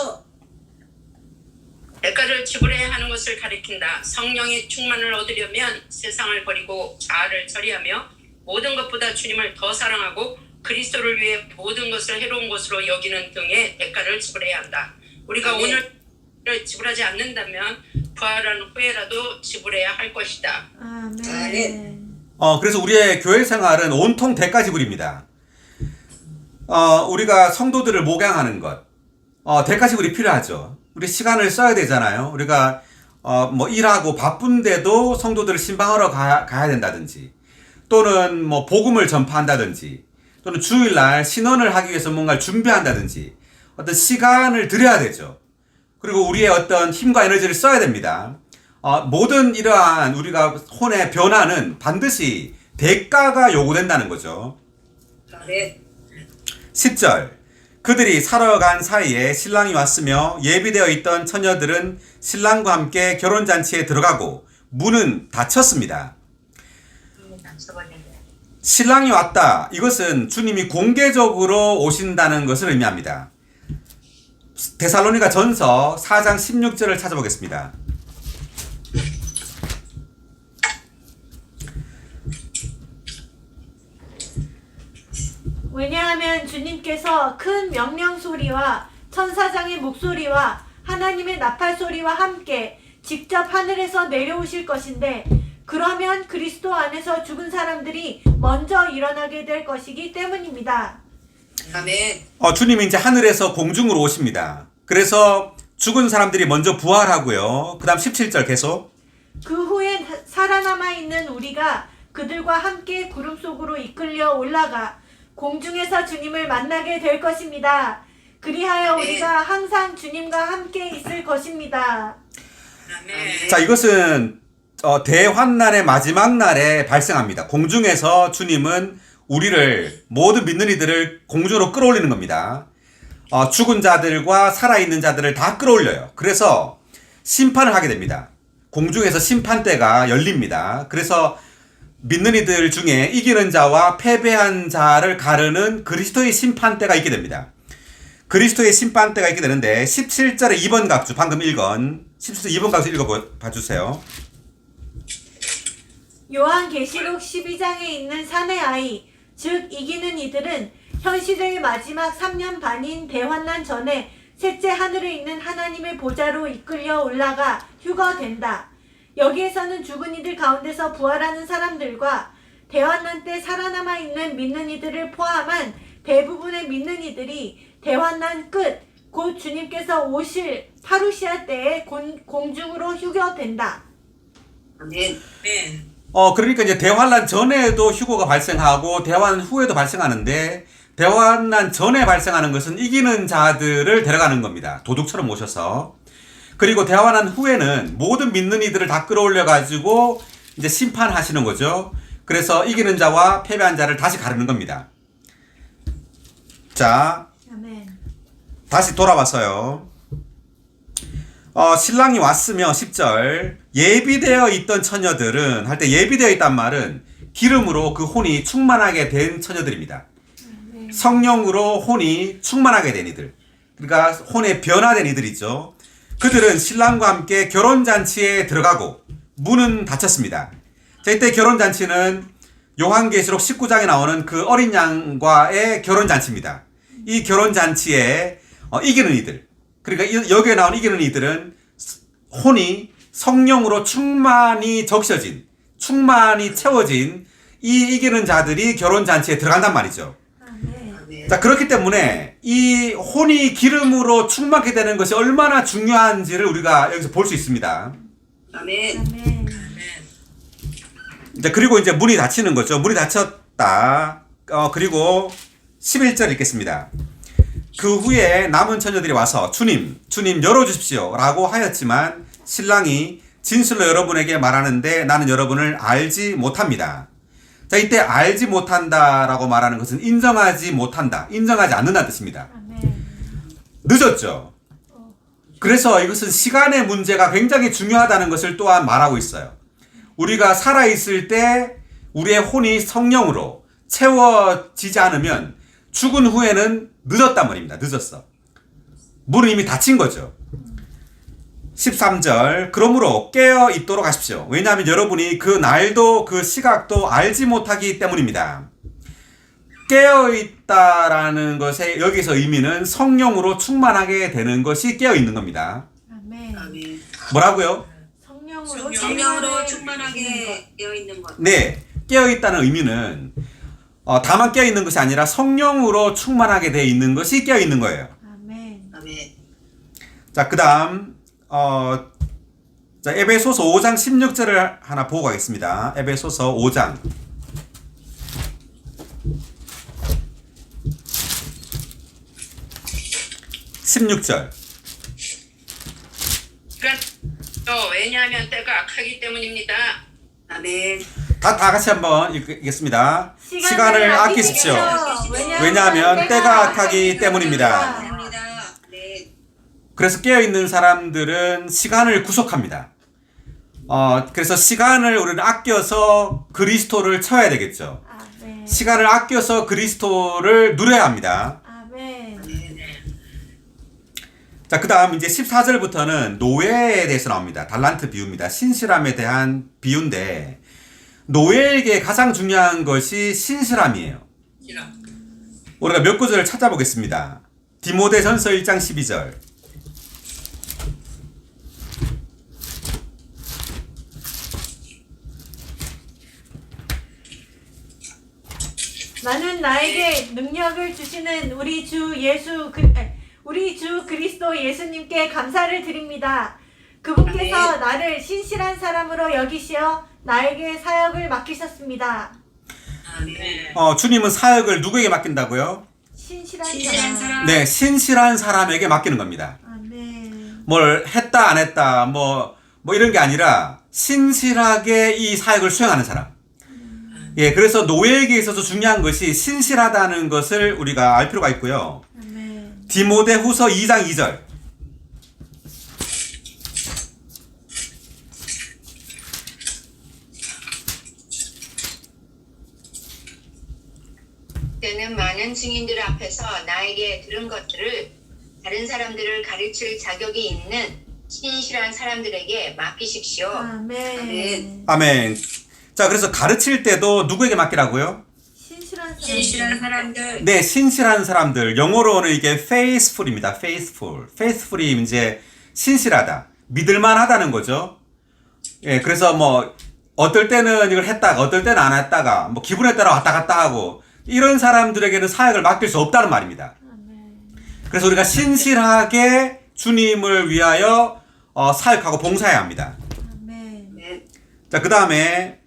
대가를 지불해야 하는 것을 가리킨다. 성령의 충만을 얻으려면 세상을 버리고 자아를 처리하며 모든 것보다 주님을 더 사랑하고 그리스도를 위해 모든 것을 해로운 것으로 여기는 등의 대가를 지불해야 한다. 우리가 아멘. 오늘을 지불하지 않는다면 부활한 후에라도 지불해야 할 것이다. 아멘. 그래서 우리의 교회 생활은 온통 대가 지불입니다. 우리가 성도들을 목양하는 것, 대가 지불이 필요하죠. 우리 시간을 써야 되잖아요. 우리가 뭐 일하고 바쁜데도 성도들을 신방하러 가야 된다든지, 또는 뭐 복음을 전파한다든지, 또는 주일날 신원을 하기 위해서 뭔가를 준비한다든지 어떤 시간을 들여야 되죠. 그리고 우리의 어떤 힘과 에너지를 써야 됩니다. 모든 이러한 우리가 혼의 변화는 반드시 대가가 요구된다는 거죠. 네. 10절, 그들이 살아간 사이에 신랑이 왔으며 예비되어 있던 처녀들은 신랑과 함께 결혼잔치에 들어가고 문은 닫혔습니다. 신랑이 왔다. 이것은 주님이 공개적으로 오신다는 것을 의미합니다. 데살로니가 전서 4장 16절을 찾아보겠습니다. 왜냐하면 주님께서 큰 명령 소리와 천사장의 목소리와 하나님의 나팔 소리와 함께 직접 하늘에서 내려오실 것인데, 그러면 그리스도 안에서 죽은 사람들이 먼저 일어나게 될 것이기 때문입니다. 아멘. 주님이 이제 하늘에서 공중으로 오십니다. 그래서 죽은 사람들이 먼저 부활하고요. 그 다음 17절 계속. 그 후에 살아남아 있는 우리가 그들과 함께 구름 속으로 이끌려 올라가 공중에서 주님을 만나게 될 것입니다. 그리하여 아멘. 우리가 항상 주님과 함께 있을 것입니다. 아멘. 자, 이것은 대환난의 마지막 날에 발생합니다. 공중에서 주님은 우리를, 모든 믿는 이들을 공중으로 끌어올리는 겁니다. 죽은 자들과 살아있는 자들을 다 끌어올려요. 그래서 심판을 하게 됩니다. 공중에서 심판대가 열립니다. 그래서 믿는 이들 중에 이기는 자와 패배한 자를 가르는 그리스도의 심판대가 있게 됩니다. 그리스도의 심판대가 있게 되는데 17절에 2번 각주, 방금 읽은 17절 2번 각주 읽어봐 주세요. 요한계시록 12장에 있는 산의 아이, 즉 이기는 이들은 현 시대의 마지막 3년 반인 대환난 전에 셋째 하늘에 있는 하나님의 보좌로 이끌려 올라가 휴거된다. 여기에서는 죽은 이들 가운데서 부활하는 사람들과 대환난 때 살아남아 있는 믿는 이들을 포함한 대부분의 믿는 이들이 대환난 끝, 곧 주님께서 오실 파루시아 때에 공중으로 휴거된다. 아멘. 아멘. 그러니까 이제 대환난 전에도 휴거가 발생하고 대환난 후에도 발생하는데, 대환난 전에 발생하는 것은 이기는 자들을 데려가는 겁니다. 도둑처럼 모셔서. 그리고 대환난 후에는 모든 믿는 이들을 다 끌어올려 가지고 이제 심판하시는 거죠. 그래서 이기는 자와 패배한 자를 다시 가르는 겁니다. 자, 아멘. 다시 돌아와서요. 신랑이 왔으며 10절, 예비되어 있던 처녀들은, 할 때 예비되어 있단 말은 기름으로 그 혼이 충만하게 된 처녀들입니다. 성령으로 혼이 충만하게 된 이들, 그러니까 혼에 변화된 이들이죠. 그들은 신랑과 함께 결혼잔치에 들어가고 문은 닫혔습니다. 자, 이때 결혼잔치는 요한계시록 19장에 나오는 그 어린 양과의 결혼잔치입니다. 이 결혼잔치에 이기는 이들, 그러니까 여기에 나온 이기는 이들은 혼이 성령으로 충만히 적셔진, 충만히 채워진 이 이기는 자들이 결혼잔치에 들어간단 말이죠. 아멘. 자, 그렇기 때문에 이 혼이 기름으로 충만하게 되는 것이 얼마나 중요한지를 우리가 여기서 볼 수 있습니다. 아멘. 아멘. 이제 그리고 이제 문이 닫히는 거죠. 문이 닫혔다. 그리고 11절 읽겠습니다. 그 후에 남은 처녀들이 와서 주님 열어주십시오 라고 하였지만 신랑이 진실로 여러분에게 말하는데 나는 여러분을 알지 못합니다. 자, 이때 알지 못한다라고 말하는 것은 인정하지 못한다, 인정하지 않는다는 뜻입니다. 아멘. 늦었죠. 그래서 이것은 시간의 문제가 굉장히 중요하다는 것을 또한 말하고 있어요. 우리가 살아있을 때 우리의 혼이 성령으로 채워지지 않으면 죽은 후에는 늦었단 말입니다. 늦었어. 문은 이미 닫힌 거죠. 13절, 그러므로 깨어 있도록 하십시오. 왜냐하면 여러분이 그 날도 그 시각도 알지 못하기 때문입니다. 깨어 있다라는 것의 여기서 의미는 성령으로 충만하게 되는 것이 깨어 있는 겁니다. 아멘. 아멘. 뭐라고요? 성령으로 충만하게 되어 있는 것. 네, 깨어 있다는 의미는 다만 깨어 있는 것이 아니라 성령으로 충만하게 되어 있는 것이 깨어 있는 거예요. 아멘. 아멘. 자, 그다음 자, 에베소서 5장 16절을 하나 보고 가겠습니다. 에베소서 5장 16절. 왜냐하면 때가 악하기 때문입니다. 아멘. 다 같이 한번 읽겠습니다. 시간을 아끼십시오. 아끼십시오. 왜냐하면 때가 악하기 때문입니다. 감사합니다. 네. 그래서 깨어있는 사람들은 시간을 구속합니다. 그래서 시간을 우리는 아껴서 그리스도를 쳐야 되겠죠. 아멘. 시간을 아껴서 그리스도를 누려야 합니다. 아멘. 자, 그 다음 이제 14절부터는 노예에 대해서 나옵니다. 달란트 비유입니다. 신실함에 대한 비유인데, 노예에게 가장 중요한 것이 신실함이에요. 우리가 몇 구절을 찾아보겠습니다. 디모데전서 1장 12절. 나는 나에게 능력을 주시는 우리 주 그리스도 예수님께 감사를 드립니다. 그분께서 나를 신실한 사람으로 여기시어 나에게 사역을 맡기셨습니다. 아멘. 주님은 사역을 누구에게 맡긴다고요? 신실한 신실한 사람. 사람. 네, 신실한 사람에게 맡기는 겁니다. 아멘. 뭘 했다 안 했다 뭐 이런 게 아니라 신실하게 이 사역을 수행하는 사람. 예, 그래서 노예에게 있어서 중요한 것이 신실하다는 것을 우리가 알 필요가 있고요. 아멘. 디모데후서 2장 2절. 때는 많은 증인들 앞에서 나에게 들은 것들을 다른 사람들을 가르칠 자격이 있는 신실한 사람들에게 맡기십시오. 아멘. 아멘. 자, 그래서 가르칠 때도 누구에게 맡기라고요? 신실한 사람. 신실한 사람들. 네, 신실한 사람들. 영어로는 이게 faithful입니다. faithful. faithful이 이제 신실하다. 믿을만하다는 거죠. 예, 그래서 뭐 어떨 때는 이걸 했다가 어떨 때는 안 했다가 뭐 기분에 따라 왔다 갔다 하고 이런 사람들에게는 사역을 맡길 수 없다는 말입니다. 그래서 우리가 신실하게 주님을 위하여 사역하고 봉사해야 합니다. 아멘. 자, 그 다음에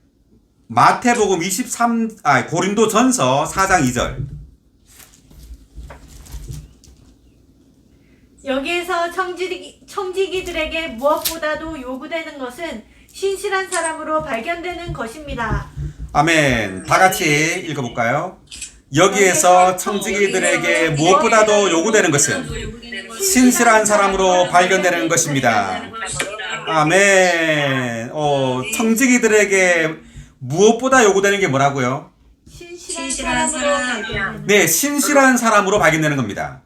마태복음 고린도전서 4장 2절. 여기에서 청지기들에게 무엇보다도 요구되는 것은 신실한 사람으로 발견되는 것입니다. 아멘. 다 같이 읽어볼까요? 여기에서 청지기들에게 무엇보다도 요구되는 것은 신실한 사람으로 발견되는 것입니다. 아멘. 청지기들에게 무엇보다 요구되는 게 뭐라고요? 신실한 사람으로 발견되는. 네, 신실한 사람으로 발견되는 겁니다.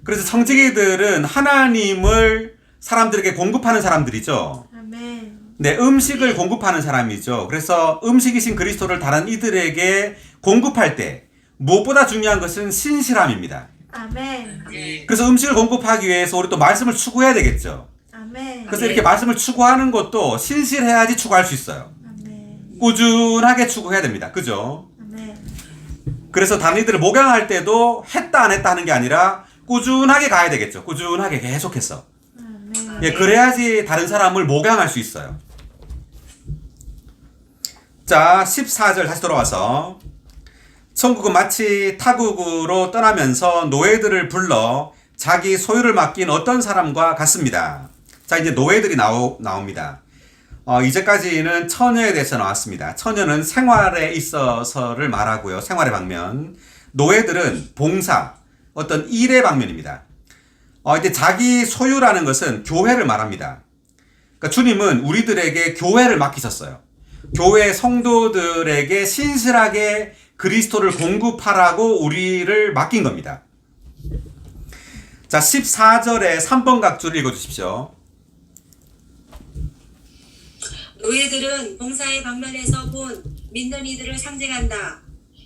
그래서 청지기들은 하나님을 사람들에게 공급하는 사람들이죠. 아멘. 네, 음식을 공급하는 사람이죠. 그래서 음식이신 그리스도를 다른 이들에게 공급할 때 무엇보다 중요한 것은 신실함입니다. 아멘. 그래서 음식을 공급하기 위해서 우리 또 말씀을 추구해야 되겠죠. 아멘. 그래서 이렇게 말씀을 추구하는 것도 신실해야지 추구할 수 있어요. 아멘. 꾸준하게 추구해야 됩니다. 그죠? 아멘. 그래서 다른 이들을 목양할 때도 했다 안 했다 하는 게 아니라 꾸준하게 가야 되겠죠. 꾸준하게 계속해서. 아멘. 예, 그래야지 다른 사람을 목양할 수 있어요. 자, 14절 다시 돌아와서 천국은 마치 타국으로 떠나면서 노예들을 불러 자기 소유를 맡긴 어떤 사람과 같습니다. 자, 이제 노예들이 나옵니다. 이제까지는 처녀에 대해서 나왔습니다. 처녀는 생활에 있어서를 말하고요. 생활의 방면. 노예들은 봉사, 어떤 일의 방면입니다. 이제 자기 소유라는 것은 교회를 말합니다. 그러니까 주님은 우리들에게 교회를 맡기셨어요. 교회 성도들에게 신실하게 그리스도를 공급하라고 우리를 맡긴 겁니다. 자, 14절에 3번 각주를 읽어주십시오. 노예들은 봉사의 방면에서 본 믿는 이들을 상징한다.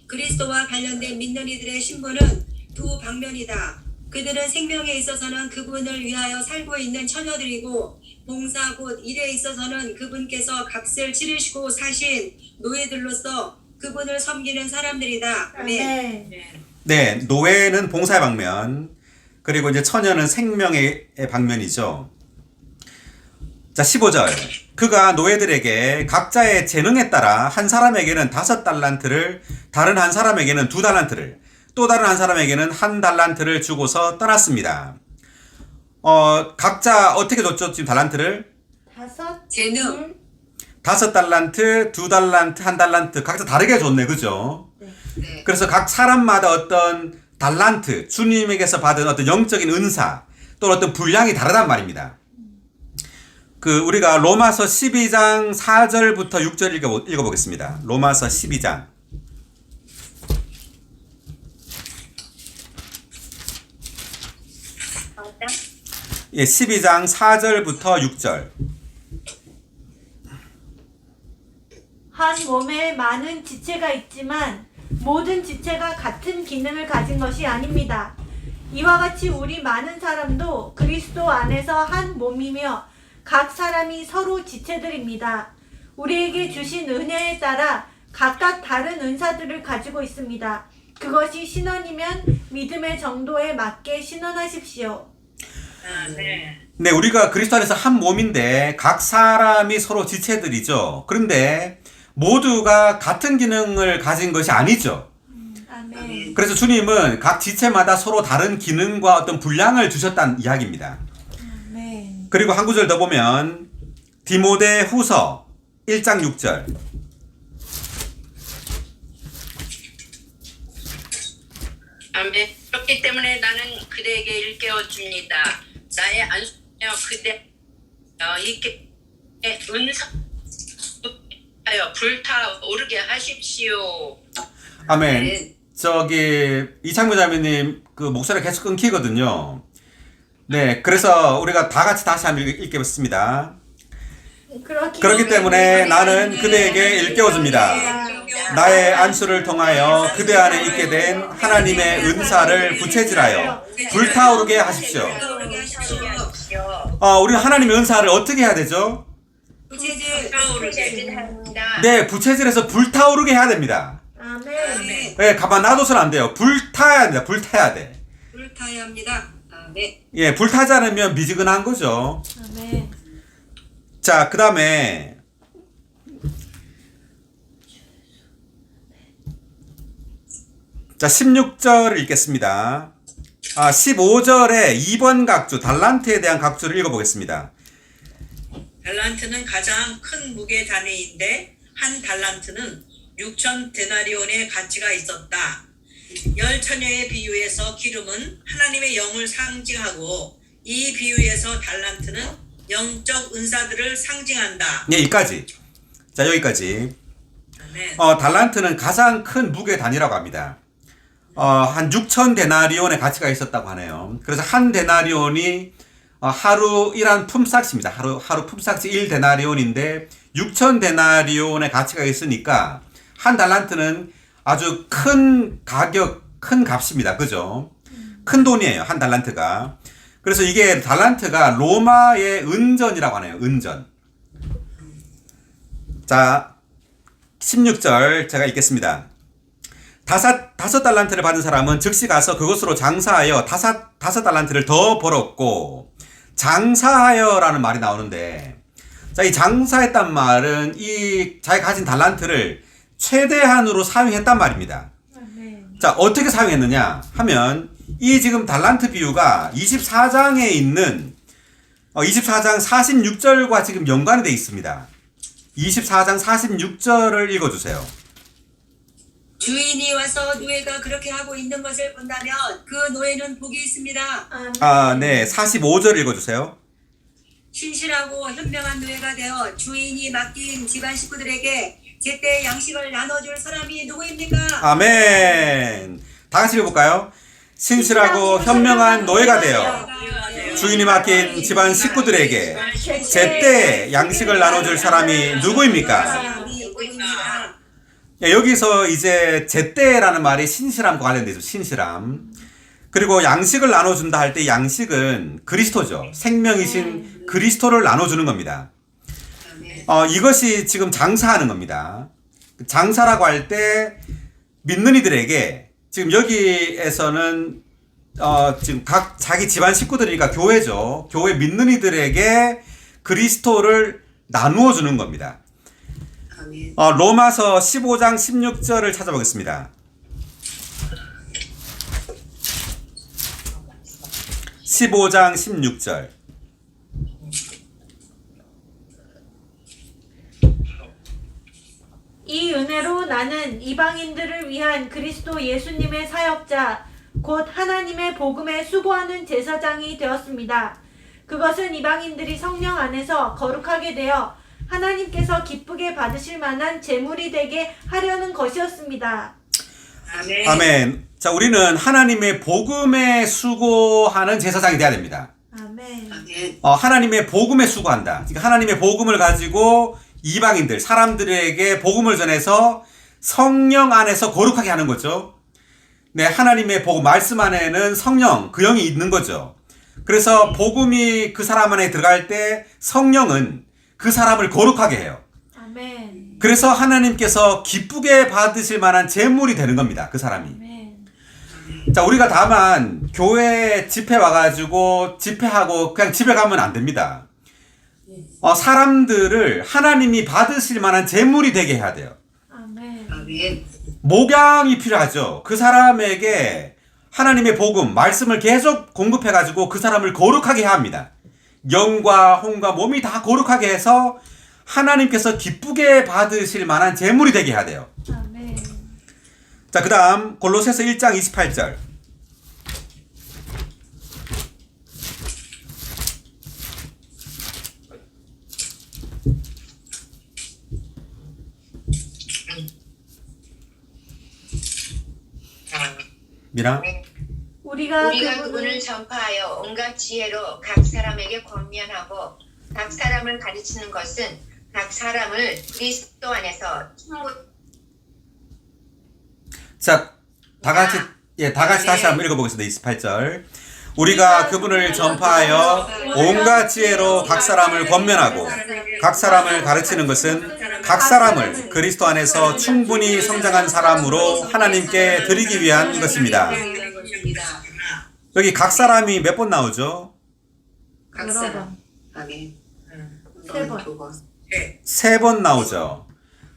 그리스도와 관련된 믿는 이들의 신분은 두 방면이다. 그들은 생명에 있어서는 그분을 위하여 살고 있는 처녀들이고 봉사 곧 일에 있어서는 그분께서 값을 치르시고 사신 노예들로서 그분을 섬기는 사람들이다. 아멘. 아멘. 네, 노예는 봉사의 방면, 그리고 이제 처녀는 생명의 방면이죠. 자, 15절. 그가 노예들에게 각자의 재능에 따라 한 사람에게는 5달란트를, 다른 한 사람에게는 2달란트를, 또 다른 한 사람에게는 1달란트를 주고서 떠났습니다. 각자 어떻게 줬죠? 지금 달란트를? 5 재능. 5달란트, 2달란트, 1달란트 각자 다르게 줬네, 그죠? 네. 그래서 각 사람마다 어떤 달란트, 주님에게서 받은 어떤 영적인 은사, 또는 어떤 분량이 다르단 말입니다. 우리가 로마서 12장 4절부터 6절 읽어보겠습니다. 로마서 12장. 예, 12장 4절부터 6절. 한 몸에 많은 지체가 있지만 모든 지체가 같은 기능을 가진 것이 아닙니다. 이와 같이 우리 많은 사람도 그리스도 안에서 한 몸이며 각 사람이 서로 지체들입니다. 우리에게 주신 은혜에 따라 각각 다른 은사들을 가지고 있습니다. 그것이 신원이면 믿음의 정도에 맞게 신원하십시오. 네, 우리가 그리스도 안에서 한 몸인데 각 사람이 서로 지체들이죠. 그런데 모두가 같은 기능을 가진 것이 아니죠. 아멘. 그래서 주님은 각 지체마다 서로 다른 기능과 어떤 분량을 주셨다는 이야기입니다. 아멘. 그리고 한 구절 더 보면 디모데 후서 1장 6절. 아멘. 그렇기 때문에 나는 그대에게 일깨워 줍니다. 나의 안수며 그대 은사하여 불타오르게 하십시오. 아멘. 이창무 자매님 목소리가 계속 끊기거든요. 네, 그래서 우리가 다 같이 다시 한번 읽겠습니다. 그렇기 때문에 나는 그대에게 일깨워줍니다. 나의 안수를 통하여 그대 안에 있게 된 하나님의 은사를 부채질하여 불타오르게 하십시오. 우리는 하나님의 은사를 어떻게 해야 되죠? 부채질합니다. 네, 부채질해서 불타오르게 해야 됩니다. 아멘. 네, 가만 놔둬서는 안 돼요. 불타야 됩니다. 불타야 돼. 불타야 합니다. 아멘. 예, 불타지 않으면 미지근한 거죠. 아멘. 자, 그 다음에 자, 16절을 읽겠습니다. 15절에 2번 각주, 달란트에 대한 각주를 읽어보겠습니다. 달란트는 가장 큰 무게 단위인데 한 달란트는 6천 데나리온의 가치가 있었다. 열 처녀의 비유에서 기름은 하나님의 영을 상징하고 이 비유에서 달란트는 영적 은사들을 상징한다. 네, 여기까지. 자, 여기까지. 네. 달란트는 가장 큰 무게 단위라고 합니다. 한 6천 데나리온의 가치가 있었다고 하네요. 그래서 한 데나리온이 하루 일한 품삯입니다. 하루 품삯이 1데나리온인데 6천 데나리온의 가치가 있으니까 한 달란트는 아주 큰 가격, 큰 값입니다. 그죠? 큰 돈이에요. 한 달란트가. 그래서 이게 달란트가 로마의 은전이라고 하네요. 은전. 자, 16절 제가 읽겠습니다. 다섯 달란트를 받은 사람은 즉시 가서 그것으로 장사하여 다섯 달란트를 더 벌었고, 장사하여라는 말이 나오는데, 자, 이 장사했단 말은 이 자기 가진 달란트를 최대한으로 사용했단 말입니다. 아멘. 자, 어떻게 사용했느냐 하면 이 지금 달란트 비유가 24장에 있는 24장 46절과 지금 연관이 되어 있습니다. 24장 46절을 읽어주세요. 주인이 와서 노예가 그렇게 하고 있는 것을 본다면 그 노예는 복이 있습니다. 아멘. 네, 45절 읽어주세요. 신실하고 현명한 노예가 되어 주인이 맡긴 집안 식구들에게 제때 양식을 나눠줄 사람이 누구입니까? 아멘. 다 같이 읽어볼까요? 신실하고 현명한 노예가 되어 주인이 맡긴 집안 식구들에게 제때 양식을 나눠줄 사람이 누구입니까? 여기서 이제 제때라는 말이 신실함과 관련되죠. 신실함. 그리고 양식을 나눠준다 할 때 양식은 그리스도죠. 생명이신 그리스도를 나눠주는 겁니다. 이것이 지금 장사하는 겁니다. 장사라고 할 때 믿는 이들에게 지금 여기에서는 지금 각 자기 집안 식구들이니까 교회죠. 교회 믿는 이들에게 그리스도를 나누어 주는 겁니다. 아멘. 로마서 15장 16절을 찾아보겠습니다. 15장 16절. 이 은혜로 나는 이방인들을 위한 그리스도 예수님의 사역자 곧 하나님의 복음에 수고하는 제사장이 되었습니다. 그것은 이방인들이 성령 안에서 거룩하게 되어 하나님께서 기쁘게 받으실 만한 제물이 되게 하려는 것이었습니다. 아멘. 아멘. 자, 우리는 하나님의 복음에 수고하는 제사장이 돼야 됩니다. 아멘. 아멘. 하나님의 복음에 수고한다. 그러니까 하나님의 복음을 가지고 이방인들, 사람들에게 복음을 전해서 성령 안에서 거룩하게 하는 거죠. 네, 하나님의 복음, 말씀 안에는 성령, 그 영이 있는 거죠. 그래서 복음이 그 사람 안에 들어갈 때 성령은 그 사람을 거룩하게 해요. 아멘. 그래서 하나님께서 기쁘게 받으실 만한 제물이 되는 겁니다. 그 사람이. 아멘. 자, 우리가 다만 교회 집회 와가지고 집회하고 그냥 집에 가면 안 됩니다. 사람들을 하나님이 받으실 만한 제물이 되게 해야 돼요. 아멘. 아멘. 목양이 필요하죠. 그 사람에게 하나님의 복음, 말씀을 계속 공급해가지고 그 사람을 거룩하게 해야 합니다. 영과 혼과 몸이 다 거룩하게 해서 하나님께서 기쁘게 받으실 만한 제물이 되게 해야 돼요. 아멘. 자, 그 다음 골로새서 1장 28절. 미나? 우리가 그분을 전파하여 온갖 지혜로 각 사람에게 권면하고 각 사람을 가르치는 것은 각 사람을 그리스도 안에서 충분히 자, 다 같이 다시 한번 읽어보겠습니다. 28절. 우리가 그분을 전파하여 온갖 지혜로 각 사람을 권면하고 각 사람을 가르치는 것은 각 사람을 그리스도 안에서 충분히 성장한 사람으로 하나님께 드리기 위한 것입니다. 여기 각 사람이 몇 번 나오죠? 각 여러 사람. 번. 아멘. 세 번. 두 번. 네. 3번 나오죠.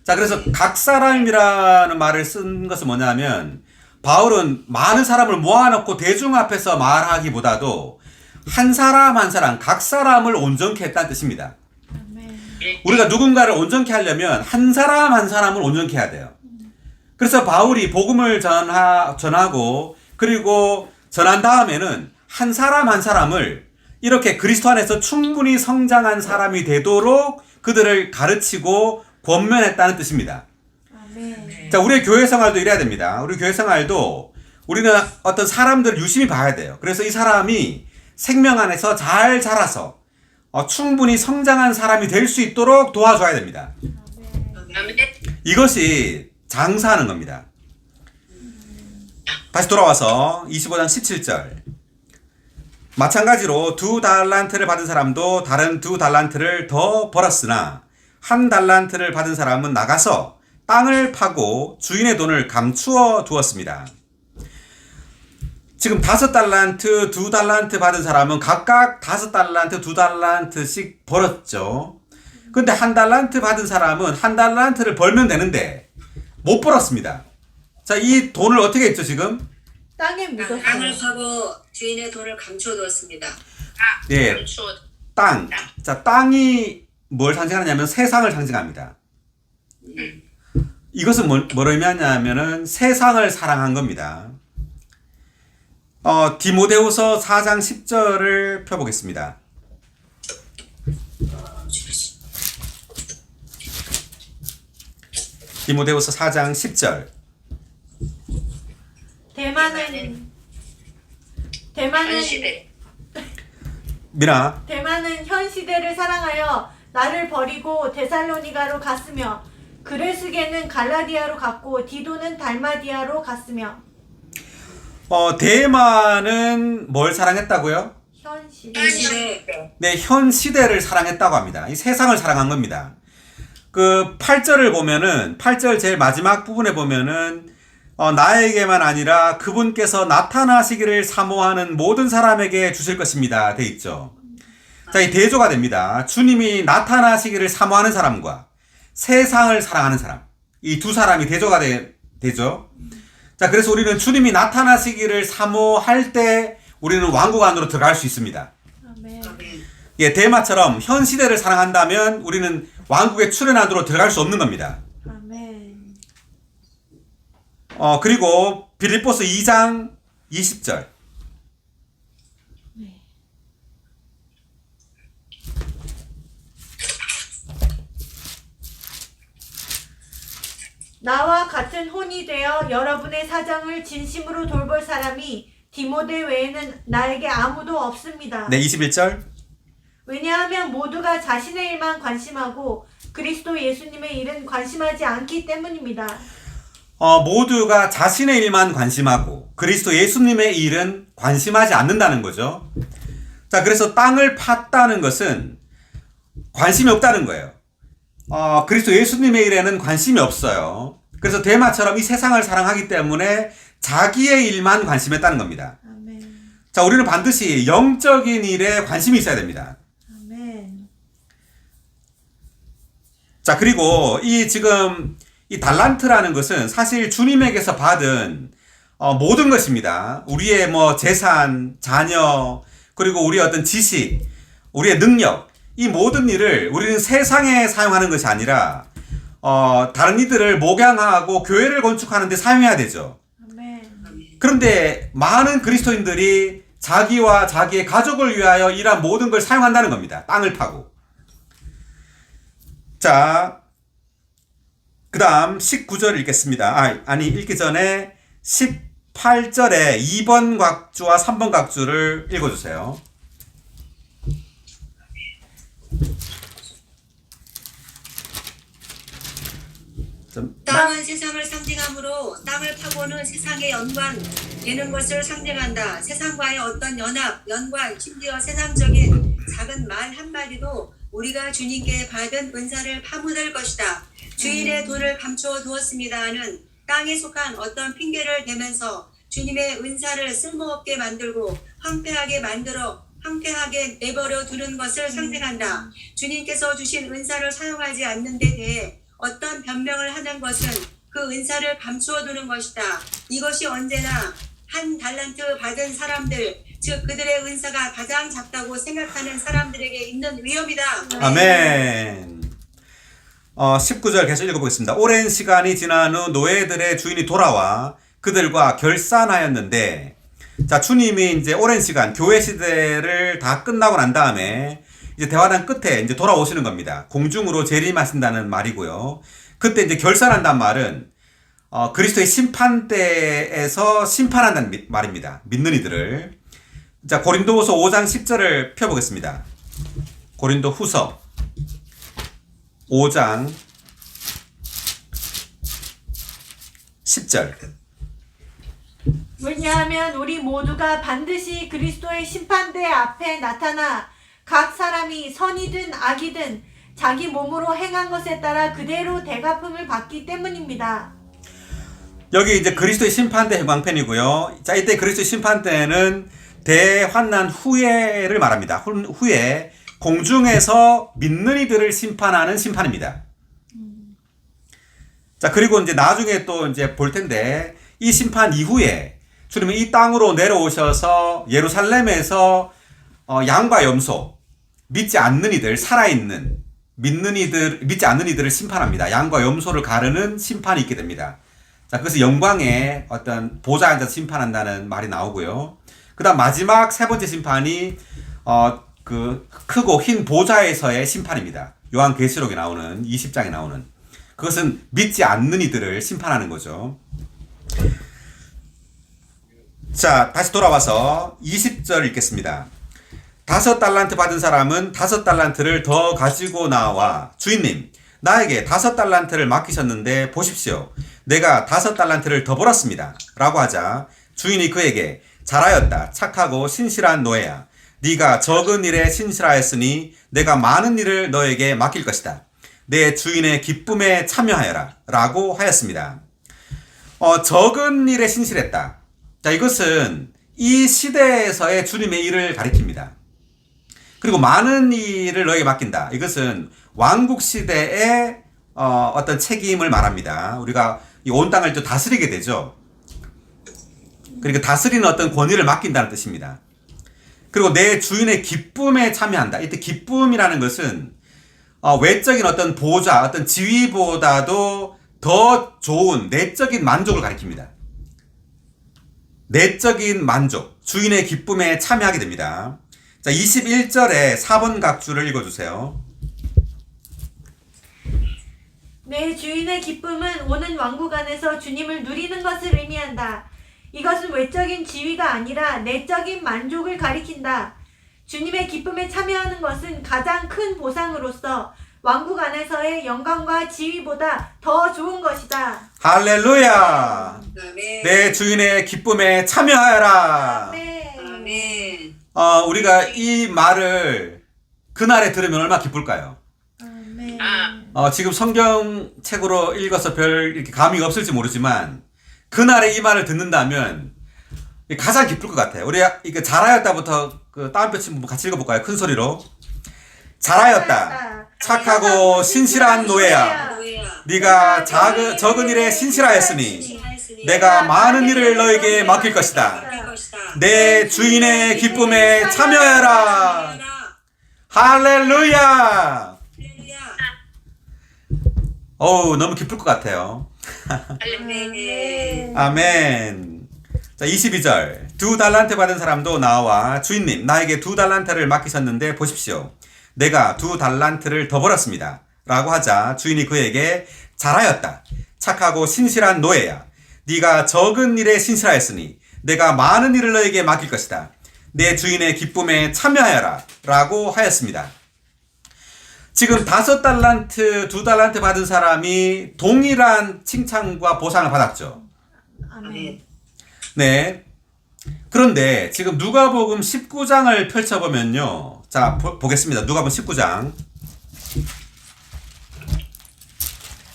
자, 그래서 각 사람이라는 말을 쓴 것은 뭐냐면 바울은 많은 사람을 모아놓고 대중 앞에서 말하기보다도 한 사람 한 사람, 각 사람을 온전케 했다는 뜻입니다. 아멘. 우리가 누군가를 온전케 하려면 한 사람 한 사람을 온전케 해야 돼요. 그래서 바울이 복음을 전하고 그리고 전한 다음에는 한 사람 한 사람을 이렇게 그리스도 안에서 충분히 성장한 사람이 되도록 그들을 가르치고 권면했다는 뜻입니다. 아멘. 자, 우리의 교회 생활도 이래야 됩니다. 우리 교회 생활도 우리는 어떤 사람들을 유심히 봐야 돼요. 그래서 이 사람이 생명 안에서 잘 자라서 충분히 성장한 사람이 될 수 있도록 도와줘야 됩니다. 아멘. 이것이 장사하는 겁니다. 다시 돌아와서 25장 17절. 마찬가지로 2달란트를 받은 사람도 다른 2달란트를 더 벌었으나 1달란트를 받은 사람은 나가서 땅을 파고 주인의 돈을 감추어 두었습니다. 지금 5달란트, 2달란트 받은 사람은 각각 5달란트, 2달란트씩 벌었죠. 근데 1달란트 받은 사람은 1달란트를 벌면 되는데 못 벌었습니다. 자, 이 돈을 어떻게 했죠, 지금? 땅에 땅을 묻었어요. 파고 주인의 돈을 감춰두었습니다. 예, 감추어. 땅. 자, 땅이 뭘 상징하냐면 세상을 상징합니다. 이것은 뭐로 의미하냐면은 세상을 사랑한 겁니다. 디모데후서 4장 10절을 펴보겠습니다. 디모데후서 4장 10절. 대만은 현 시대 미나. 대만은 현 시대를 사랑하여 나를 버리고 데살로니가로 갔으며 그레스게는 갈라디아로 갔고 디도는 달마디아로 갔으며. 대만은 뭘 사랑했다고요? 현 시대. 현 시대 네, 현 시대를 사랑했다고 합니다. 이 세상을 사랑한 겁니다. 그 8절을 보면은 8절 제일 마지막 부분에 보면은 나에게만 아니라 그분께서 나타나시기를 사모하는 모든 사람에게 주실 것입니다. 돼 있죠. 자, 이 대조가 됩니다. 주님이 나타나시기를 사모하는 사람과 세상을 사랑하는 사람. 이 두 사람이 대조가 되죠. 자, 그래서 우리는 주님이 나타나시기를 사모할 때 우리는 왕국 안으로 들어갈 수 있습니다. 아멘. 아멘. 예, 대마처럼 현 시대를 사랑한다면 우리는 왕국의 출현 안으로 들어갈 수 없는 겁니다. 아멘. 그리고 빌립보서 2장 20절. 네. 나와 같은 혼이 되어 여러분의 사정을 진심으로 돌볼 사람이 디모데 외에는 나에게 아무도 없습니다. 네, 21절. 왜냐하면 모두가 자신의 일만 관심하고 그리스도 예수님의 일은 관심하지 않기 때문입니다. 모두가 자신의 일만 관심하고 그리스도 예수님의 일은 관심하지 않는다는 거죠. 자, 그래서 땅을 팠다는 것은 관심이 없다는 거예요. 그리스도 예수님의 일에는 관심이 없어요. 그래서 데마처럼 이 세상을 사랑하기 때문에 자기의 일만 관심했다는 겁니다. 아멘. 자, 우리는 반드시 영적인 일에 관심이 있어야 됩니다. 아멘. 자, 그리고 지금 이 달란트라는 것은 사실 주님에게서 받은 모든 것입니다. 우리의 재산, 자녀, 그리고 우리의 어떤 지식, 우리의 능력, 이 모든 일을 우리는 세상에 사용하는 것이 아니라 다른 이들을 목양하고 교회를 건축하는 데 사용해야 되죠. 아멘. 그런데 많은 그리스도인들이 자기와 자기의 가족을 위하여 이러한 모든 걸 사용한다는 겁니다. 땅을 파고. 자, 그 다음 19절 읽겠습니다. 읽기 전에 18절에 2번 각주와 3번 각주를 읽어주세요. 땅은 세상을 상징하므로 땅을 파고는 세상의 연관 되는 것을 상징한다. 세상과의 어떤 연관, 심지어 세상적인 작은 말 한마디도 우리가 주님께 받은 은사를 파묻을 것이다. 주인의 돈을 감추어 두었습니다는 땅에 속한 어떤 핑계를 대면서 주님의 은사를 쓸모없게 만들고 황폐하게 내버려 두는 것을 상징한다. 주님께서 주신 은사를 사용하지 않는 데 대해 어떤 변명을 하는 것은 그 은사를 감추어 두는 것이다. 이것이 언제나 한 달란트 받은 사람들, 즉 그들의 은사가 가장 작다고 생각하는 사람들에게 있는 위험이다. 아멘. 19절 계속 읽어보겠습니다. 오랜 시간이 지난 후 노예들의 주인이 돌아와 그들과 결산하였는데, 자, 주님이 이제 오랜 시간 교회 시대를 다 끝나고 난 다음에 이제 대화단 끝에 이제 돌아오시는 겁니다. 공중으로 재림하신다는 말이고요. 그때 이제 결산한다는 말은 그리스도의 심판대에서 심판한다는 말입니다. 믿는 이들을. 자, 고린도후서 5장 10절을 펴보겠습니다. 고린도후서 5장 10절. 왜냐하면 우리 모두가 반드시 그리스도의 심판대 앞에 나타나 각 사람이 선이든 악이든 자기 몸으로 행한 것에 따라 그대로 대갚음을 받기 때문입니다. 여기 이제 그리스도의 심판대 해방편이고요. 자, 이때 그리스도의 심판대는 대환난 후에를 말합니다. 후에 공중에서 믿는 이들을 심판하는 심판입니다. 자, 그리고 이제 나중에 또 이제 볼 텐데 이 심판 이후에 주님은 이 땅으로 내려오셔서 예루살렘에서 양과 염소, 믿지 않는 이들, 살아있는 믿지 않는 이들을 심판합니다. 양과 염소를 가르는 심판이 있게 됩니다. 자, 그래서 영광의 어떤 보좌에 앉아서 심판한다는 말이 나오고요. 그 다음 마지막 세 번째 심판이 그 크고 흰 보좌에서의 심판입니다. 요한계시록에 나오는 20장에 나오는, 그것은 믿지 않는 이들을 심판하는 거죠. 자, 다시 돌아와서 20절 읽겠습니다. 5달란트 받은 사람은 5달란트를 더 가지고 나와 주인님, 나에게 5달란트를 맡기셨는데 보십시오. 내가 5달란트를 더 벌었습니다. 라고 하자 주인이 그에게 잘하였다. 착하고 신실한 노예야. 네가 적은 일에 신실하였으니 내가 많은 일을 너에게 맡길 것이다. 내 주인의 기쁨에 참여하여라. 라고 하였습니다. 적은 일에 신실했다. 자, 이것은 이 시대에서의 주님의 일을 가리킵니다. 그리고 많은 일을 너에게 맡긴다. 이것은 왕국 시대의 어떤 책임을 말합니다. 우리가 이 온 땅을 또 다스리게 되죠. 그러니까 다스리는 어떤 권위를 맡긴다는 뜻입니다. 그리고 내 주인의 기쁨에 참여한다. 이때 기쁨이라는 것은 외적인 어떤 보좌, 어떤 지위보다도 더 좋은 내적인 만족을 가리킵니다. 내적인 만족, 주인의 기쁨에 참여하게 됩니다. 자, 21절에 4번 각주를 읽어주세요. 내 주인의 기쁨은 오는 왕국 안에서 주님을 누리는 것을 의미한다. 이것은 외적인 지위가 아니라 내적인 만족을 가리킨다. 주님의 기쁨에 참여하는 것은 가장 큰 보상으로서 왕국 안에서의 영광과 지위보다 더 좋은 것이다. 할렐루야! 아멘. 내 주인의 기쁨에 참여하여라! 네. 아멘. 우리가 이 말을 그날에 들으면 얼마나 기쁠까요? 아멘. 지금 성경책으로 읽어서 별 이렇게 감이 없을지 모르지만 그날에 이 말을 듣는다면 가장 기쁠 것 같아요. 우리 이거 잘하였다부터 그 따옴표 친 부분 같이 읽어볼까요? 큰 소리로. 잘하였다. 착하고 신실한 노예야. 노예야. 네가 적은 일에 신실하였으니 내가 많은 일을 너에게 맡길 것이다. 맡길 것이다. 내 주인의 기쁨에 참여하여라. 할렐루야. 할렐루야. 어우, 너무 기쁠 것 같아요. 아멘. 아멘. 자, 22절. 2달란트 받은 사람도 나와 주인님, 나에게 2달란트를 맡기셨는데 보십시오. 내가 2달란트를 더 벌었습니다. 라고 하자 주인이 그에게 잘하였다. 착하고 신실한 노예야. 네가 적은 일에 신실하였으니 내가 많은 일을 너에게 맡길 것이다. 내 주인의 기쁨에 참여하여라. 라고 하였습니다. 지금 5달란트, 2달란트 받은 사람이 동일한 칭찬과 보상을 받았죠. 아멘. 네. 그런데 지금 누가복음 19장을 펼쳐보면요. 자, 보겠습니다. 누가복음 19장.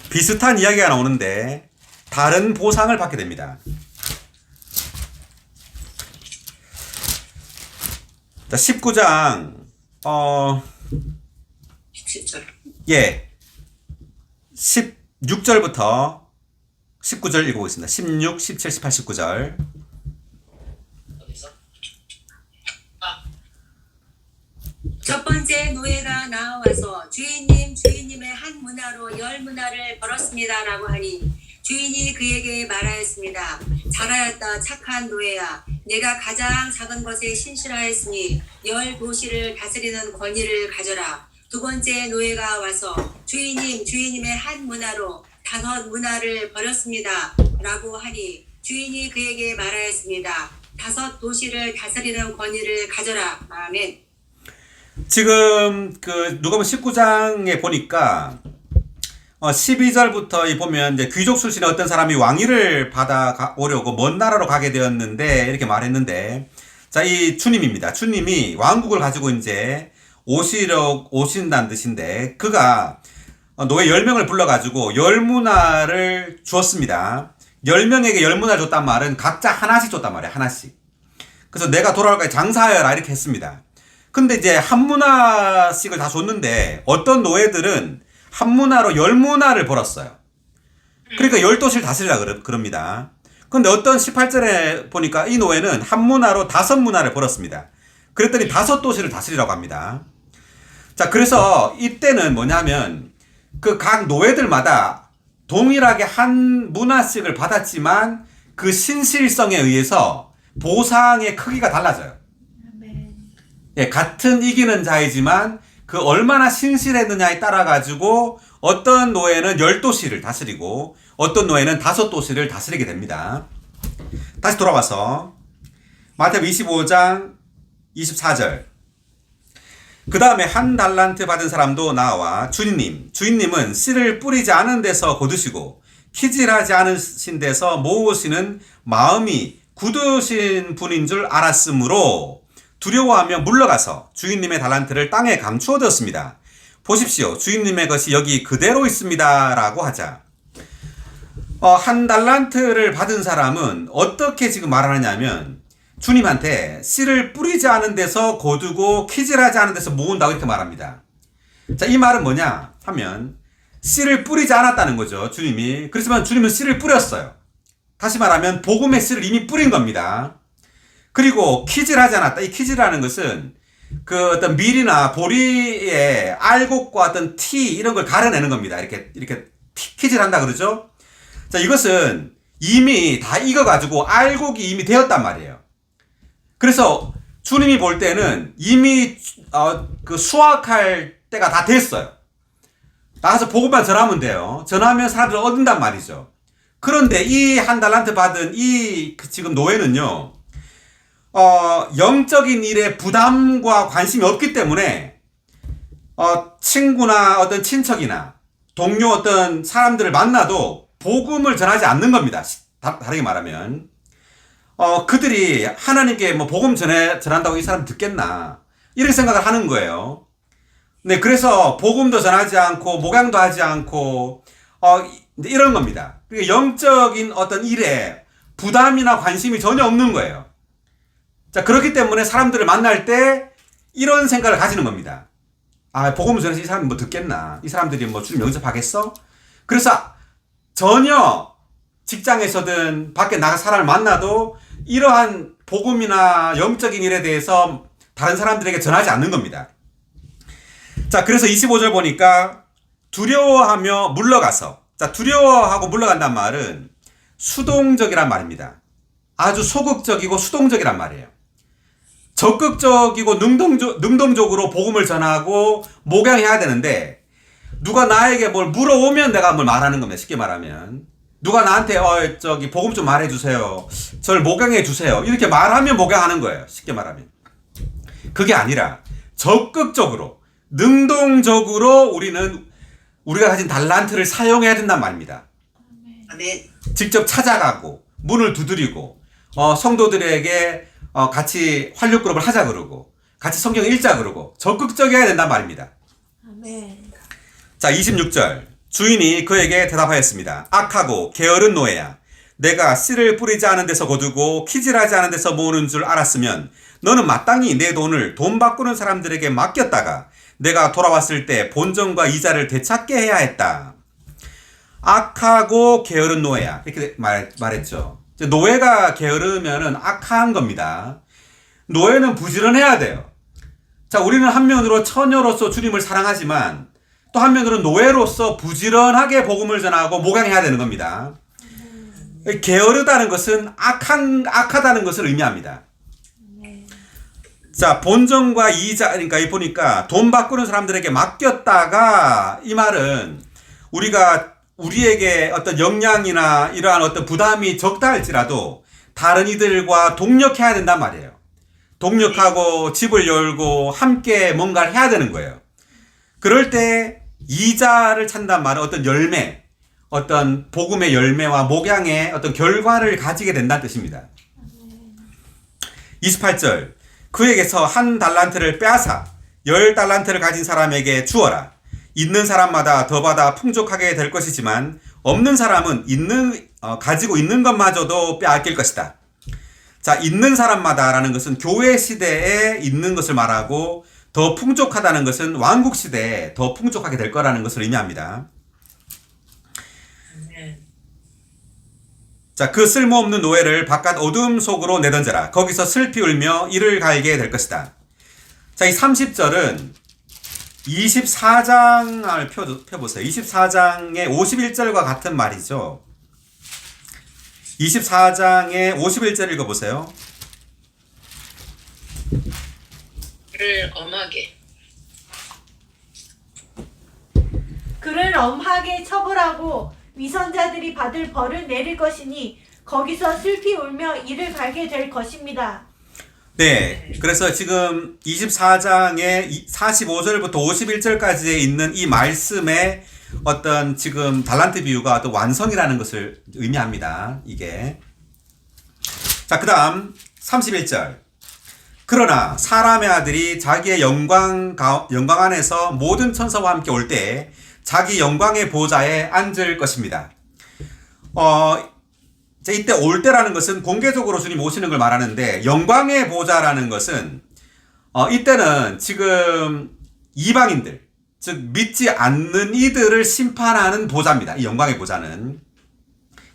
비슷한 이야기가 나오는데 다른 보상을 받게 됩니다. 자, 19장 17절. 예. 16절부터 19절 읽어보겠습니다. 16, 17, 18, 19절. 첫 번째 노예가 나와서 주인님의 한 문화로 10문화를 벌었습니다라고 하니 주인이 그에게 말하였습니다. 잘하였다 착한 노예야. 내가 가장 작은 것에 신실하였으니 10도시를 다스리는 권위를 가져라. 두 번째 노예가 와서 주인님의 한 문화로 5문화를 벌였습니다. 라고 하니 주인이 그에게 말하였습니다. 5도시를 다스리는 권위를 가져라. 아멘. 지금 그 누가복음 19장에 보니까 12절부터 보면 이제 귀족 출신의 어떤 사람이 왕위를 받아 오려고 먼 나라로 가게 되었는데 이렇게 말했는데, 자, 이 주님입니다. 주님이 왕국을 가지고 이제 오신다는 뜻인데, 그가 노예 10명을 불러가지고 10문화를 주었습니다. 10명에게 10문화를 줬단 말은 각자 하나씩 줬단 말이에요. 하나씩. 그래서 내가 돌아올 까지 장사하여라 이렇게 했습니다. 근데 이제 한 문화씩을 다 줬는데 어떤 노예들은 한 문화로 10문화를 벌었어요. 그러니까 10도시를 다스리라 그럽니다. 근데 어떤 18절에 보니까 이 노예는 한 문화로 5문화를 벌었습니다. 그랬더니 5도시를 다스리라고 합니다. 자, 그래서 이때는 뭐냐면 그 각 노예들마다 동일하게 한 문화씩을 받았지만 그 신실성에 의해서 보상의 크기가 달라져요. 예, 같은 이기는 자이지만 그 얼마나 신실했느냐에 따라 가지고 어떤 노예는 10도시를 다스리고 어떤 노예는 5도시를 다스리게 됩니다. 다시 돌아와서 마태복음 25장 24절. 그 다음에 1달란트 받은 사람도 나와 주인님은 씨를 뿌리지 않은 데서 거두시고 키질하지 않으신 데서 모으시는 마음이 굳으신 분인 줄 알았으므로 두려워하며 물러가서 주인님의 달란트를 땅에 감추어 두었습니다. 보십시오. 주인님의 것이 여기 그대로 있습니다. 라고 하자. 1달란트를 받은 사람은 어떻게 지금 말하느냐면 주님한테 씨를 뿌리지 않은 데서 거두고 키질하지 않은 데서 모은다고 이렇게 말합니다. 자, 이 말은 뭐냐 하면 씨를 뿌리지 않았다는 거죠. 주님이. 그렇지만 주님은 씨를 뿌렸어요. 다시 말하면 복음의 씨를 이미 뿌린 겁니다. 그리고 키질하지 않았다. 이 키질이라는 것은 그 어떤 밀이나 보리의 알곡과 어떤 티 이런 걸 가려내는 겁니다. 이렇게 키질한다 그러죠. 자, 이것은 이미 다 익어가지고 알곡이 이미 되었단 말이에요. 그래서 주님이 볼 때는 이미 그 수확할 때가 다 됐어요. 나가서 복음만 전하면 돼요. 전하면 사람들을 얻는단 말이죠. 그런데 이 한 달란트 받은 이 지금 노예는요, 영적인 일에 부담과 관심이 없기 때문에 친구나 어떤 친척이나 동료 어떤 사람들을 만나도 복음을 전하지 않는 겁니다. 다르게 말하면 그들이 하나님께 뭐 복음 전한다고 이 사람 듣겠나 이렇게 생각을 하는 거예요. 네, 그래서 복음도 전하지 않고 목양도 하지 않고 이런 겁니다. 그러니까 영적인 어떤 일에 부담이나 관심이 전혀 없는 거예요. 자, 그렇기 때문에 사람들을 만날 때 이런 생각을 가지는 겁니다. 아, 복음을 전해서 이 사람이 뭐 듣겠나? 이 사람들이 뭐 주님 영접하겠어? 그래서 전혀 직장에서든 밖에 나가 사람을 만나도 이러한 복음이나 영적인 일에 대해서 다른 사람들에게 전하지 않는 겁니다. 자, 그래서 25절 보니까 두려워하며 물러가서, 자, 두려워하고 물러간단 말은 수동적이란 말입니다. 아주 소극적이고 수동적이란 말이에요. 적극적이고 능동적으로 복음을 전하고 목양해야 되는데, 누가 나에게 뭘 물어오면 내가 뭘 말하는 겁니다. 쉽게 말하면. 누가 나한테 복음 좀 말해주세요. 저를 목양해주세요. 이렇게 말하면 목양하는 거예요. 쉽게 말하면. 그게 아니라 적극적으로 능동적으로 우리가 가진 달란트를 사용해야 된단 말입니다. 아멘. 직접 찾아가고 문을 두드리고 성도들에게 같이 활력그룹을 하자 그러고 같이 성경 읽자 그러고 적극적이어야 된단 말입니다. 아멘. 자, 26절. 주인이 그에게 대답하였습니다. 악하고 게으른 노예야. 내가 씨를 뿌리지 않은 데서 거두고 키질하지 않은 데서 모으는 줄 알았으면 너는 마땅히 내 돈을 돈 바꾸는 사람들에게 맡겼다가 내가 돌아왔을 때 본전과 이자를 되찾게 해야 했다. 악하고 게으른 노예야. 이렇게 말했죠. 노예가 게으르면은 악한 겁니다. 노예는 부지런해야 돼요. 자, 우리는 한면으로 처녀로서 주님을 사랑하지만 또 한면으로 노예로서 부지런하게 복음을 전하고 목양해야 되는 겁니다. 게으르다는 것은 악하다는 것을 의미합니다. 자, 본전과 이자, 그러니까 이 보니까 돈 바꾸는 사람들에게 맡겼다가, 이 말은 우리에게 어떤 역량이나 이러한 어떤 부담이 적다 할지라도 다른 이들과 동력해야 된단 말이에요. 동력하고 집을 열고 함께 뭔가를 해야 되는 거예요. 그럴 때 이자를 찬단 말은 어떤 열매, 어떤 복음의 열매와 목양의 어떤 결과를 가지게 된다는 뜻입니다. 28절. 그에게서 한 달란트를 빼앗아 10달란트를 가진 사람에게 주어라. 있는 사람마다 더 받아 풍족하게 될 것이지만 없는 사람은 가지고 있는 것마저도 빼앗길 것이다. 자, 있는 사람마다라는 것은 교회 시대에 있는 것을 말하고 더 풍족하다는 것은 왕국 시대에 더 풍족하게 될 거라는 것을 의미합니다. 자, 그 쓸모없는 노예를 바깥 어둠 속으로 내던져라. 거기서 슬피 울며 이를 갈게 될 것이다. 자, 이 30절은 24장을 펴보세요. 24장의 51절과 같은 말이죠. 24장의 51절 읽어보세요. 그를 엄하게 처벌하고 위선자들이 받을 벌을 내릴 것이니 거기서 슬피 울며 이를 갈게 될 것입니다. 네, 그래서 지금 24장의 45절부터 51절까지에 있는 이 말씀의 어떤 지금 달란트 비유가 또 완성이라는 것을 의미합니다. 이게. 자, 그 다음 31절. 그러나 사람의 아들이 자기의 영광 안에서 모든 천사와 함께 올 때 자기 영광의 보좌에 앉을 것입니다. 자, 이때 올 때라는 것은 공개적으로 주님 오시는 걸 말하는데, 영광의 보좌라는 것은 이때는 지금 이방인들, 즉 믿지 않는 이들을 심판하는 보좌입니다. 이 영광의 보좌는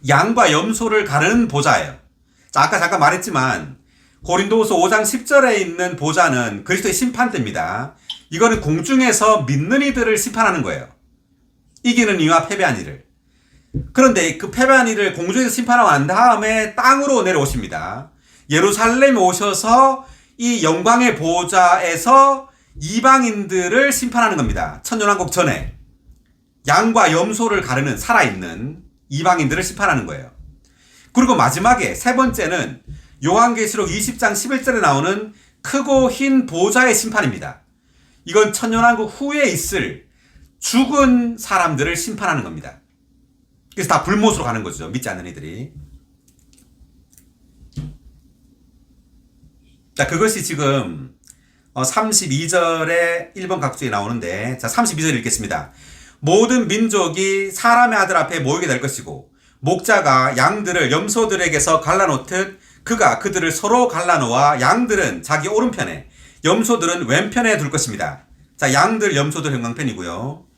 양과 염소를 가르는 보좌예요. 자, 아까 잠깐 말했지만 고린도후서 5장 10절에 있는 보좌는 그리스도의 심판대입니다. 이거는 공중에서 믿는 이들을 심판하는 거예요. 이기는 이와 패배한 이를. 그런데 그 패배한 이를 공중에서 심판하고 난 다음에 땅으로 내려오십니다. 예루살렘에 오셔서 이 영광의 보좌에서 이방인들을 심판하는 겁니다. 천년왕국 전에 양과 염소를 가르는 살아있는 이방인들을 심판하는 거예요. 그리고 마지막에 세 번째는 요한계시록 20장 11절에 나오는 크고 흰 보좌의 심판입니다. 이건 천년왕국 후에 있을 죽은 사람들을 심판하는 겁니다. 그래서 다 불못으로 가는 거죠. 믿지 않는 이들이. 자, 그것이 지금 32절에 1번 각주에 나오는데, 자, 32절 읽겠습니다. 모든 민족이 사람의 아들 앞에 모이게 될 것이고 목자가 양들을 염소들에게서 갈라놓듯 그가 그들을 서로 갈라놓아 양들은 자기 오른편에 염소들은 왼편에 둘 것입니다. 자, 양들 염소들 형광펜이고요.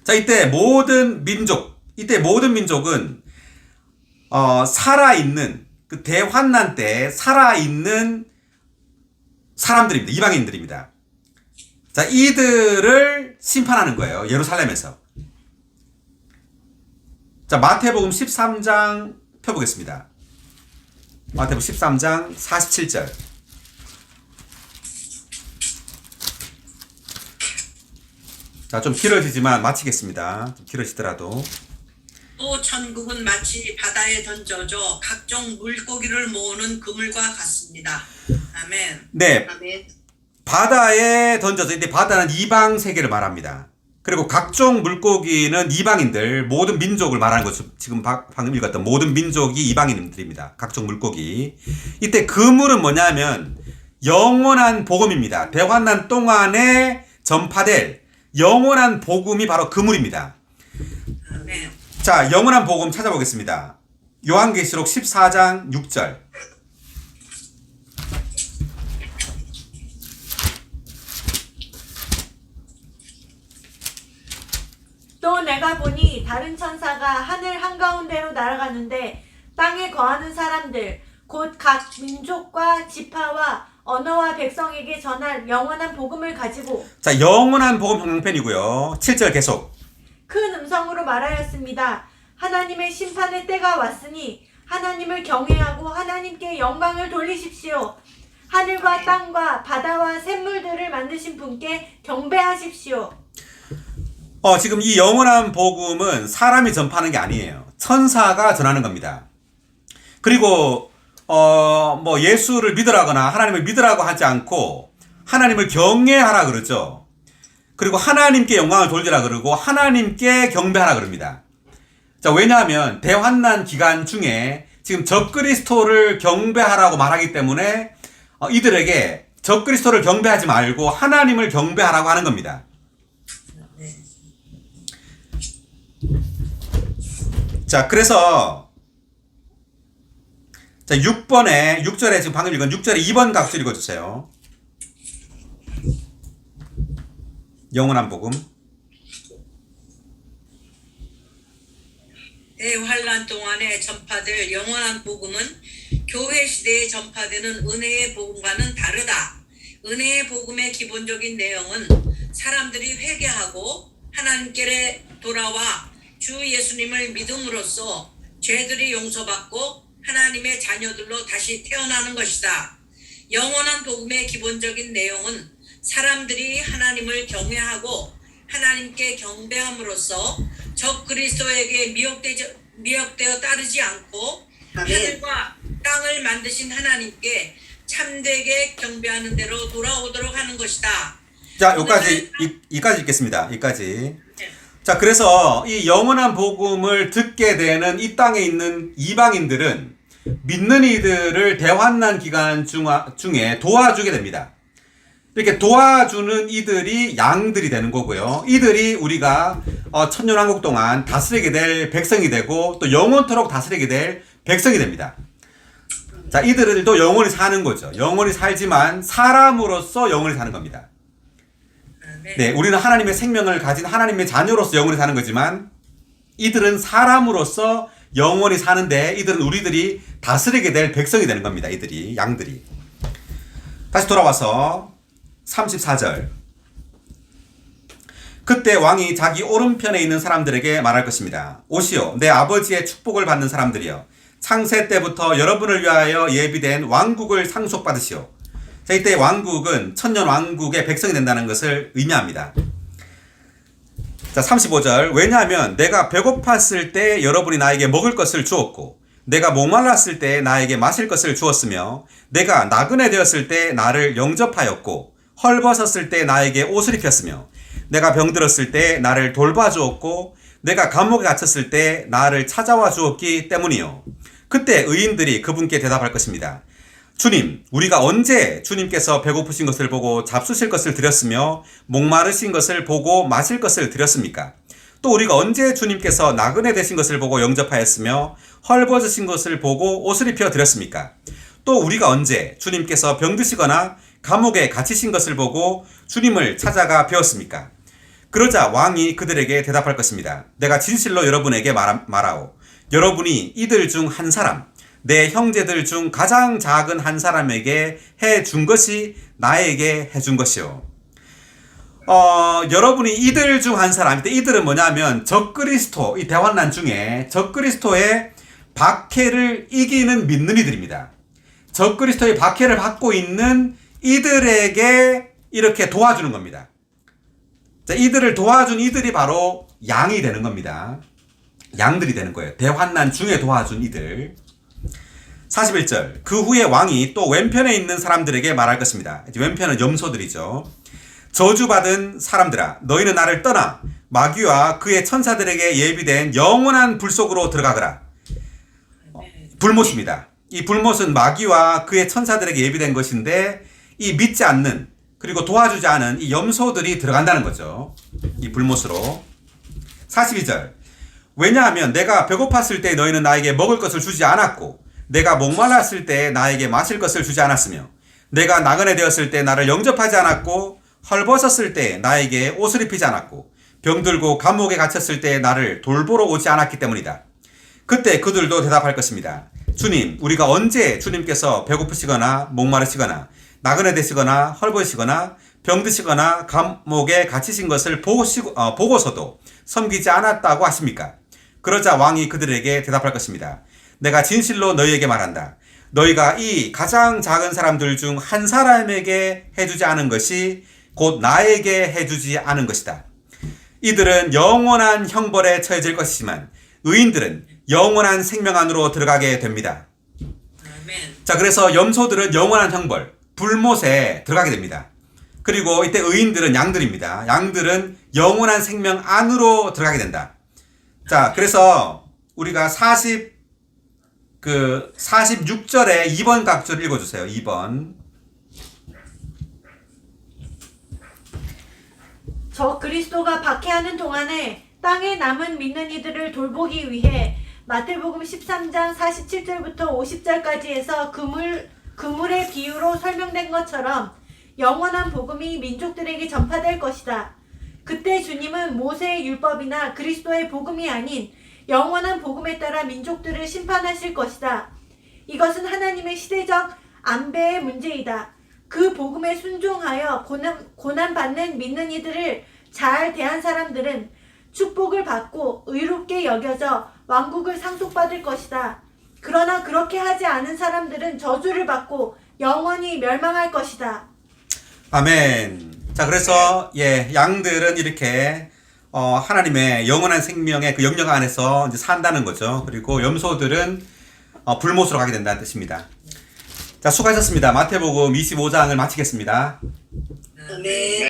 자, 이때 모든 민족은 살아있는 그 대환난 때 살아있는 사람들입니다. 이방인들입니다. 자, 이들을 심판하는 거예요. 예루살렘에서. 자, 마태복음 13장 펴보겠습니다. 마태복음 13장 47절. 자, 좀 길어지지만 마치겠습니다. 좀 길어지더라도. 또 천국은 마치 바다에 던져져 각종 물고기를 모으는 그물과 같습니다. 아멘. 네. 아멘. 바다에 던져서, 이때 바다는 이방 세계를 말합니다. 그리고 각종 물고기는 이방인들, 모든 민족을 말하는 거죠. 지금 방금 읽었던 모든 민족이 이방인들입니다. 각종 물고기. 이때 그물은 뭐냐면 영원한 복음입니다. 대환난 동안에 전파될 영원한 복음이 바로 그물입니다. 아멘. 자, 영원한 복음 찾아보겠습니다. 요한계시록 14장 6절. 또 내가 보니 다른 천사가 하늘 한가운데로 날아가는데 땅에 거하는 사람들 곧 각 민족과 지파와 언어와 백성에게 전할 영원한 복음을 가지고, 자, 영원한 복음 형광펜이고요. 7절 계속. 큰 음성으로 말하였습니다. 하나님의 심판의 때가 왔으니 하나님을 경외하고 하나님께 영광을 돌리십시오. 하늘과 땅과 바다와 샘물들을 만드신 분께 경배하십시오. 지금 이 영원한 복음은 사람이 전파하는 게 아니에요. 천사가 전하는 겁니다. 그리고 뭐 예수를 믿으라거나 하나님을 믿으라고 하지 않고 하나님을 경외하라 그러죠. 그리고 하나님께 영광을 돌리라 그러고 하나님께 경배하라 그럽니다. 자, 왜냐하면 대환난 기간 중에 지금 적그리스도를 경배하라고 말하기 때문에 이들에게 적그리스도를 경배하지 말고 하나님을 경배하라고 하는 겁니다. 자, 그래서 자, 6절에 지금 방금 읽은 6절에 2번 각수 읽어주세요. 영원한 복음. 대환란 동안에 전파될 영원한 복음은 교회 시대에 전파되는 은혜의 복음과는 다르다. 은혜의 복음의 기본적인 내용은 사람들이 회개하고 하나님께 돌아와 주 예수님을 믿음으로써 죄들이 용서받고 하나님의 자녀들로 다시 태어나는 것이다. 영원한 복음의 기본적인 내용은 사람들이 하나님을 경외하고 하나님께 경배함으로써 적 그리스도에게 미혹되어 따르지 않고 하늘과 땅을 만드신 하나님께 참되게 경배하는 대로 돌아오도록 하는 것이다. 자, 여기까지 읽겠습니다. 여기까지. 자, 그래서 이 영원한 복음을 듣게 되는 이 땅에 있는 이렇게 도와주는 이들이 양들이 되는 거고요. 이들이 우리가 천년왕국 동안 다스리게 될 백성이 되고 또 영원토록 다스리게 될 백성이 됩니다. 자, 이들도 영원히 사는 거죠. 영원히 살지만 사람으로서 영원히 사는 겁니다. 네, 우리는 하나님의 생명을 가진 하나님의 자녀로서 영원히 사는 거지만 이들은 사람으로서 영원히 사는데 이들은 우리들이 다스리게 될 백성이 되는 겁니다. 이들이, 양들이. 다시 돌아와서 34절. 그때 왕이 자기 오른편에 있는 사람들에게 말할 것입니다. 오시오, 내 아버지의 축복을 받는 사람들이여. 창세 때부터 여러분을 위하여 예비된 왕국을 상속받으시오. 자, 이때 왕국은 천년 왕국의 백성이 된다는 것을 의미합니다. 자, 35절. 왜냐하면 내가 배고팠을 때 여러분이 나에게 먹을 것을 주었고 내가 목말랐을 때 나에게 마실 것을 주었으며 내가 나그네 되었을 때 나를 영접하였고 헐벗었을 때 나에게 옷을 입혔으며 내가 병들었을 때 나를 돌봐주었고 내가 감옥에 갇혔을 때 나를 찾아와 주었기 때문이요. 그때 의인들이 그분께 대답할 것입니다. 주님, 우리가 언제 주님께서 배고프신 것을 보고 잡수실 것을 드렸으며 목마르신 것을 보고 마실 것을 드렸습니까? 또 우리가 언제 주님께서 나그네 되신 것을 보고 영접하였으며 헐벗으신 것을 보고 옷을 입혀 드렸습니까? 또 우리가 언제 주님께서 병드시거나 감옥에 갇히신 것을 보고 주님을 찾아가 배웠습니까? 그러자 왕이 그들에게 대답할 것입니다. 내가 진실로 여러분에게 말하오. 여러분이 이들 중 한 사람, 내 형제들 중 가장 작은 한 사람에게 해준 것이 나에게 해준 것이요. 여러분이 이들 중 한 사람, 이들은 뭐냐면 적그리스도, 이 대환난 중에 적그리스도의 박해를 이기는 믿는 이들입니다. 적그리스도의 박해를 받고 있는 이들에게 이렇게 도와주는 겁니다. 자, 이들을 도와준 이들이 바로 양이 되는 겁니다. 양들이 되는 거예요. 대환난 중에 도와준 이들. 41절. 그 후에 왕이 또 왼편에 있는 사람들에게 말할 것입니다. 왼편은 염소들이죠. 저주받은 사람들아, 너희는 나를 떠나 마귀와 그의 천사들에게 예비된 영원한 불 속으로 들어가거라. 불못입니다. 이 불못은 마귀와 그의 천사들에게 예비된 것인데 이 믿지 않는 그리고 도와주지 않은 이 염소들이 들어간다는 거죠. 이 불못으로. 42절. 왜냐하면 내가 배고팠을 때 너희는 나에게 먹을 것을 주지 않았고 내가 목말랐을 때 나에게 마실 것을 주지 않았으며 내가 나그네 되었을 때 나를 영접하지 않았고 헐벗었을 때 나에게 옷을 입히지 않았고 병들고 감옥에 갇혔을 때 나를 돌보러 오지 않았기 때문이다. 그때 그들도 대답할 것입니다. 주님, 우리가 언제 주님께서 배고프시거나 목마르시거나 나그네 되시거나 헐벗으시거나 병드시거나 감옥에 갇히신 것을 보고서도 섬기지 않았다고 하십니까? 그러자 왕이 그들에게 대답할 것입니다. 내가 진실로 너희에게 말한다. 너희가 이 가장 작은 사람들 중 한 사람에게 해주지 않은 것이 곧 나에게 해주지 않은 것이다. 이들은 영원한 형벌에 처해질 것이지만 의인들은 영원한 생명 안으로 들어가게 됩니다. 아멘. 자, 그래서 염소들은 영원한 형벌, 불못에 들어가게 됩니다. 그리고 이때 의인들은 양들입니다. 양들은 영원한 생명 안으로 들어가게 된다. 자, 그래서 우리가 46절에 2번 각줄 읽어주세요. 2번. 저 그리스도가 박해하는 동안에 땅에 남은 믿는 이들을 돌보기 위해 마태복음 13장 47절부터 50절까지 해서 그물의 비유로 설명된 것처럼 영원한 복음이 민족들에게 전파될 것이다. 그때 주님은 모세의 율법이나 그리스도의 복음이 아닌 영원한 복음에 따라 민족들을 심판하실 것이다. 이것은 하나님의 시대적 안배의 문제이다. 그 복음에 순종하여 고난받는 믿는 이들을 잘 대한 사람들은 축복을 받고 의롭게 여겨져 왕국을 상속받을 것이다. 그러나 그렇게 하지 않은 사람들은 저주를 받고 영원히 멸망할 것이다. 아멘. 자, 그래서 양들은 이렇게 하나님의 영원한 생명의 그 영역 안에서 이제 산다는 거죠. 그리고 염소들은 불못으로 가게 된다는 뜻입니다. 자, 수고하셨습니다. 마태복음 25장을 마치겠습니다. 아멘.